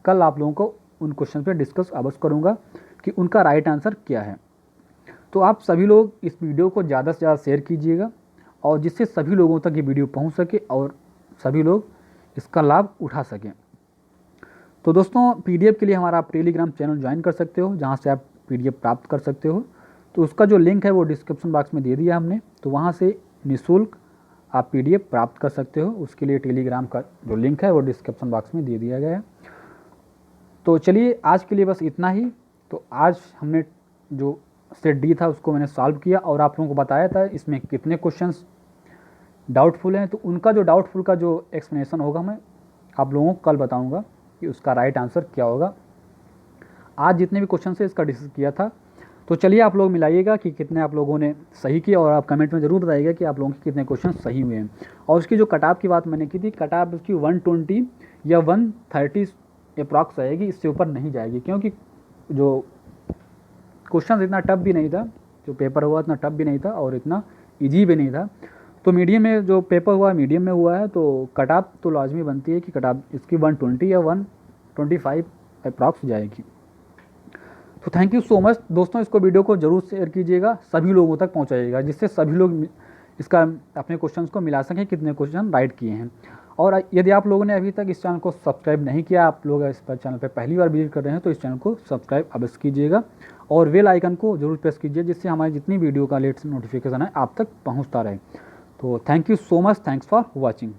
कल आप लोगों को उन क्वेश्चन पे डिस्कस अवश्य करूँगा कि उनका राइट आंसर क्या है। तो आप सभी लोग इस वीडियो को ज़्यादा से ज़्यादा शेयर कीजिएगा और जिससे सभी लोगों तक ये वीडियो पहुंच सके और सभी लोग इसका लाभ उठा सकें। तो दोस्तों पीडीएफ के लिए हमारा आप टेलीग्राम चैनल ज्वाइन कर सकते हो, जहां से आप पीडीएफ प्राप्त कर सकते हो। तो उसका जो लिंक है वो डिस्क्रिप्शन बॉक्स में दे दिया हमने, तो वहां से निःशुल्क आप पीडीएफ प्राप्त कर सकते हो। उसके लिए टेलीग्राम का जो लिंक है वो डिस्क्रिप्शन बॉक्स में दे दिया गया है। तो चलिए आज के लिए बस इतना ही। तो आज हमने जो सेट डी था उसको मैंने सॉल्व किया और आप लोगों को बताया था इसमें कितने क्वेश्चंस डाउटफुल हैं। तो उनका जो डाउटफुल का जो एक्सप्लेनेशन होगा मैं आप लोगों को कल बताऊंगा कि उसका राइट आंसर क्या होगा। आज जितने भी क्वेश्चन से इसका डिस्कस किया था। तो चलिए आप लोग मिलाइएगा कि कितने आप लोगों ने सही किया और आप कमेंट में ज़रूर बताइएगा कि आप लोगों के कितने क्वेश्चन सही हुए हैं। और उसकी जो कट ऑफ की बात मैंने की थी, कट ऑफ उसकी 120 या 130 अप्रॉक्स आएगी, इससे ऊपर नहीं जाएगी, क्योंकि जो क्वेश्चन इतना टफ भी नहीं था, जो पेपर हुआ इतना टफ भी नहीं था और इतना ईजी भी नहीं था। तो मीडियम में जो पेपर हुआ मीडियम में हुआ है, तो कट ऑफ तो लाजमी बनती है कि कट ऑफ इसकी 120 या 125 अप्रॉक्स जाएगी। तो थैंक यू सो मच दोस्तों, इसको वीडियो को जरूर शेयर कीजिएगा, सभी लोगों तक पहुंचाइएगा, जिससे सभी लोग इसका अपने क्वेश्चंस को मिला सकें कितने क्वेश्चन राइट किए हैं। और यदि आप लोगों ने अभी तक इस चैनल को सब्सक्राइब नहीं किया, आप लोग इस पर चैनल पर पहली बार विजिट कर रहे हैं, तो इस चैनल को सब्सक्राइब अवश्य कीजिएगा और बेल आइकन को जरूर प्रेस कीजिए, जिससे हमारी जितनी वीडियो का लेटेस्ट नोटिफिकेशन है आप तक पहुँचता रहे। तो thank you so much, thanks for watching.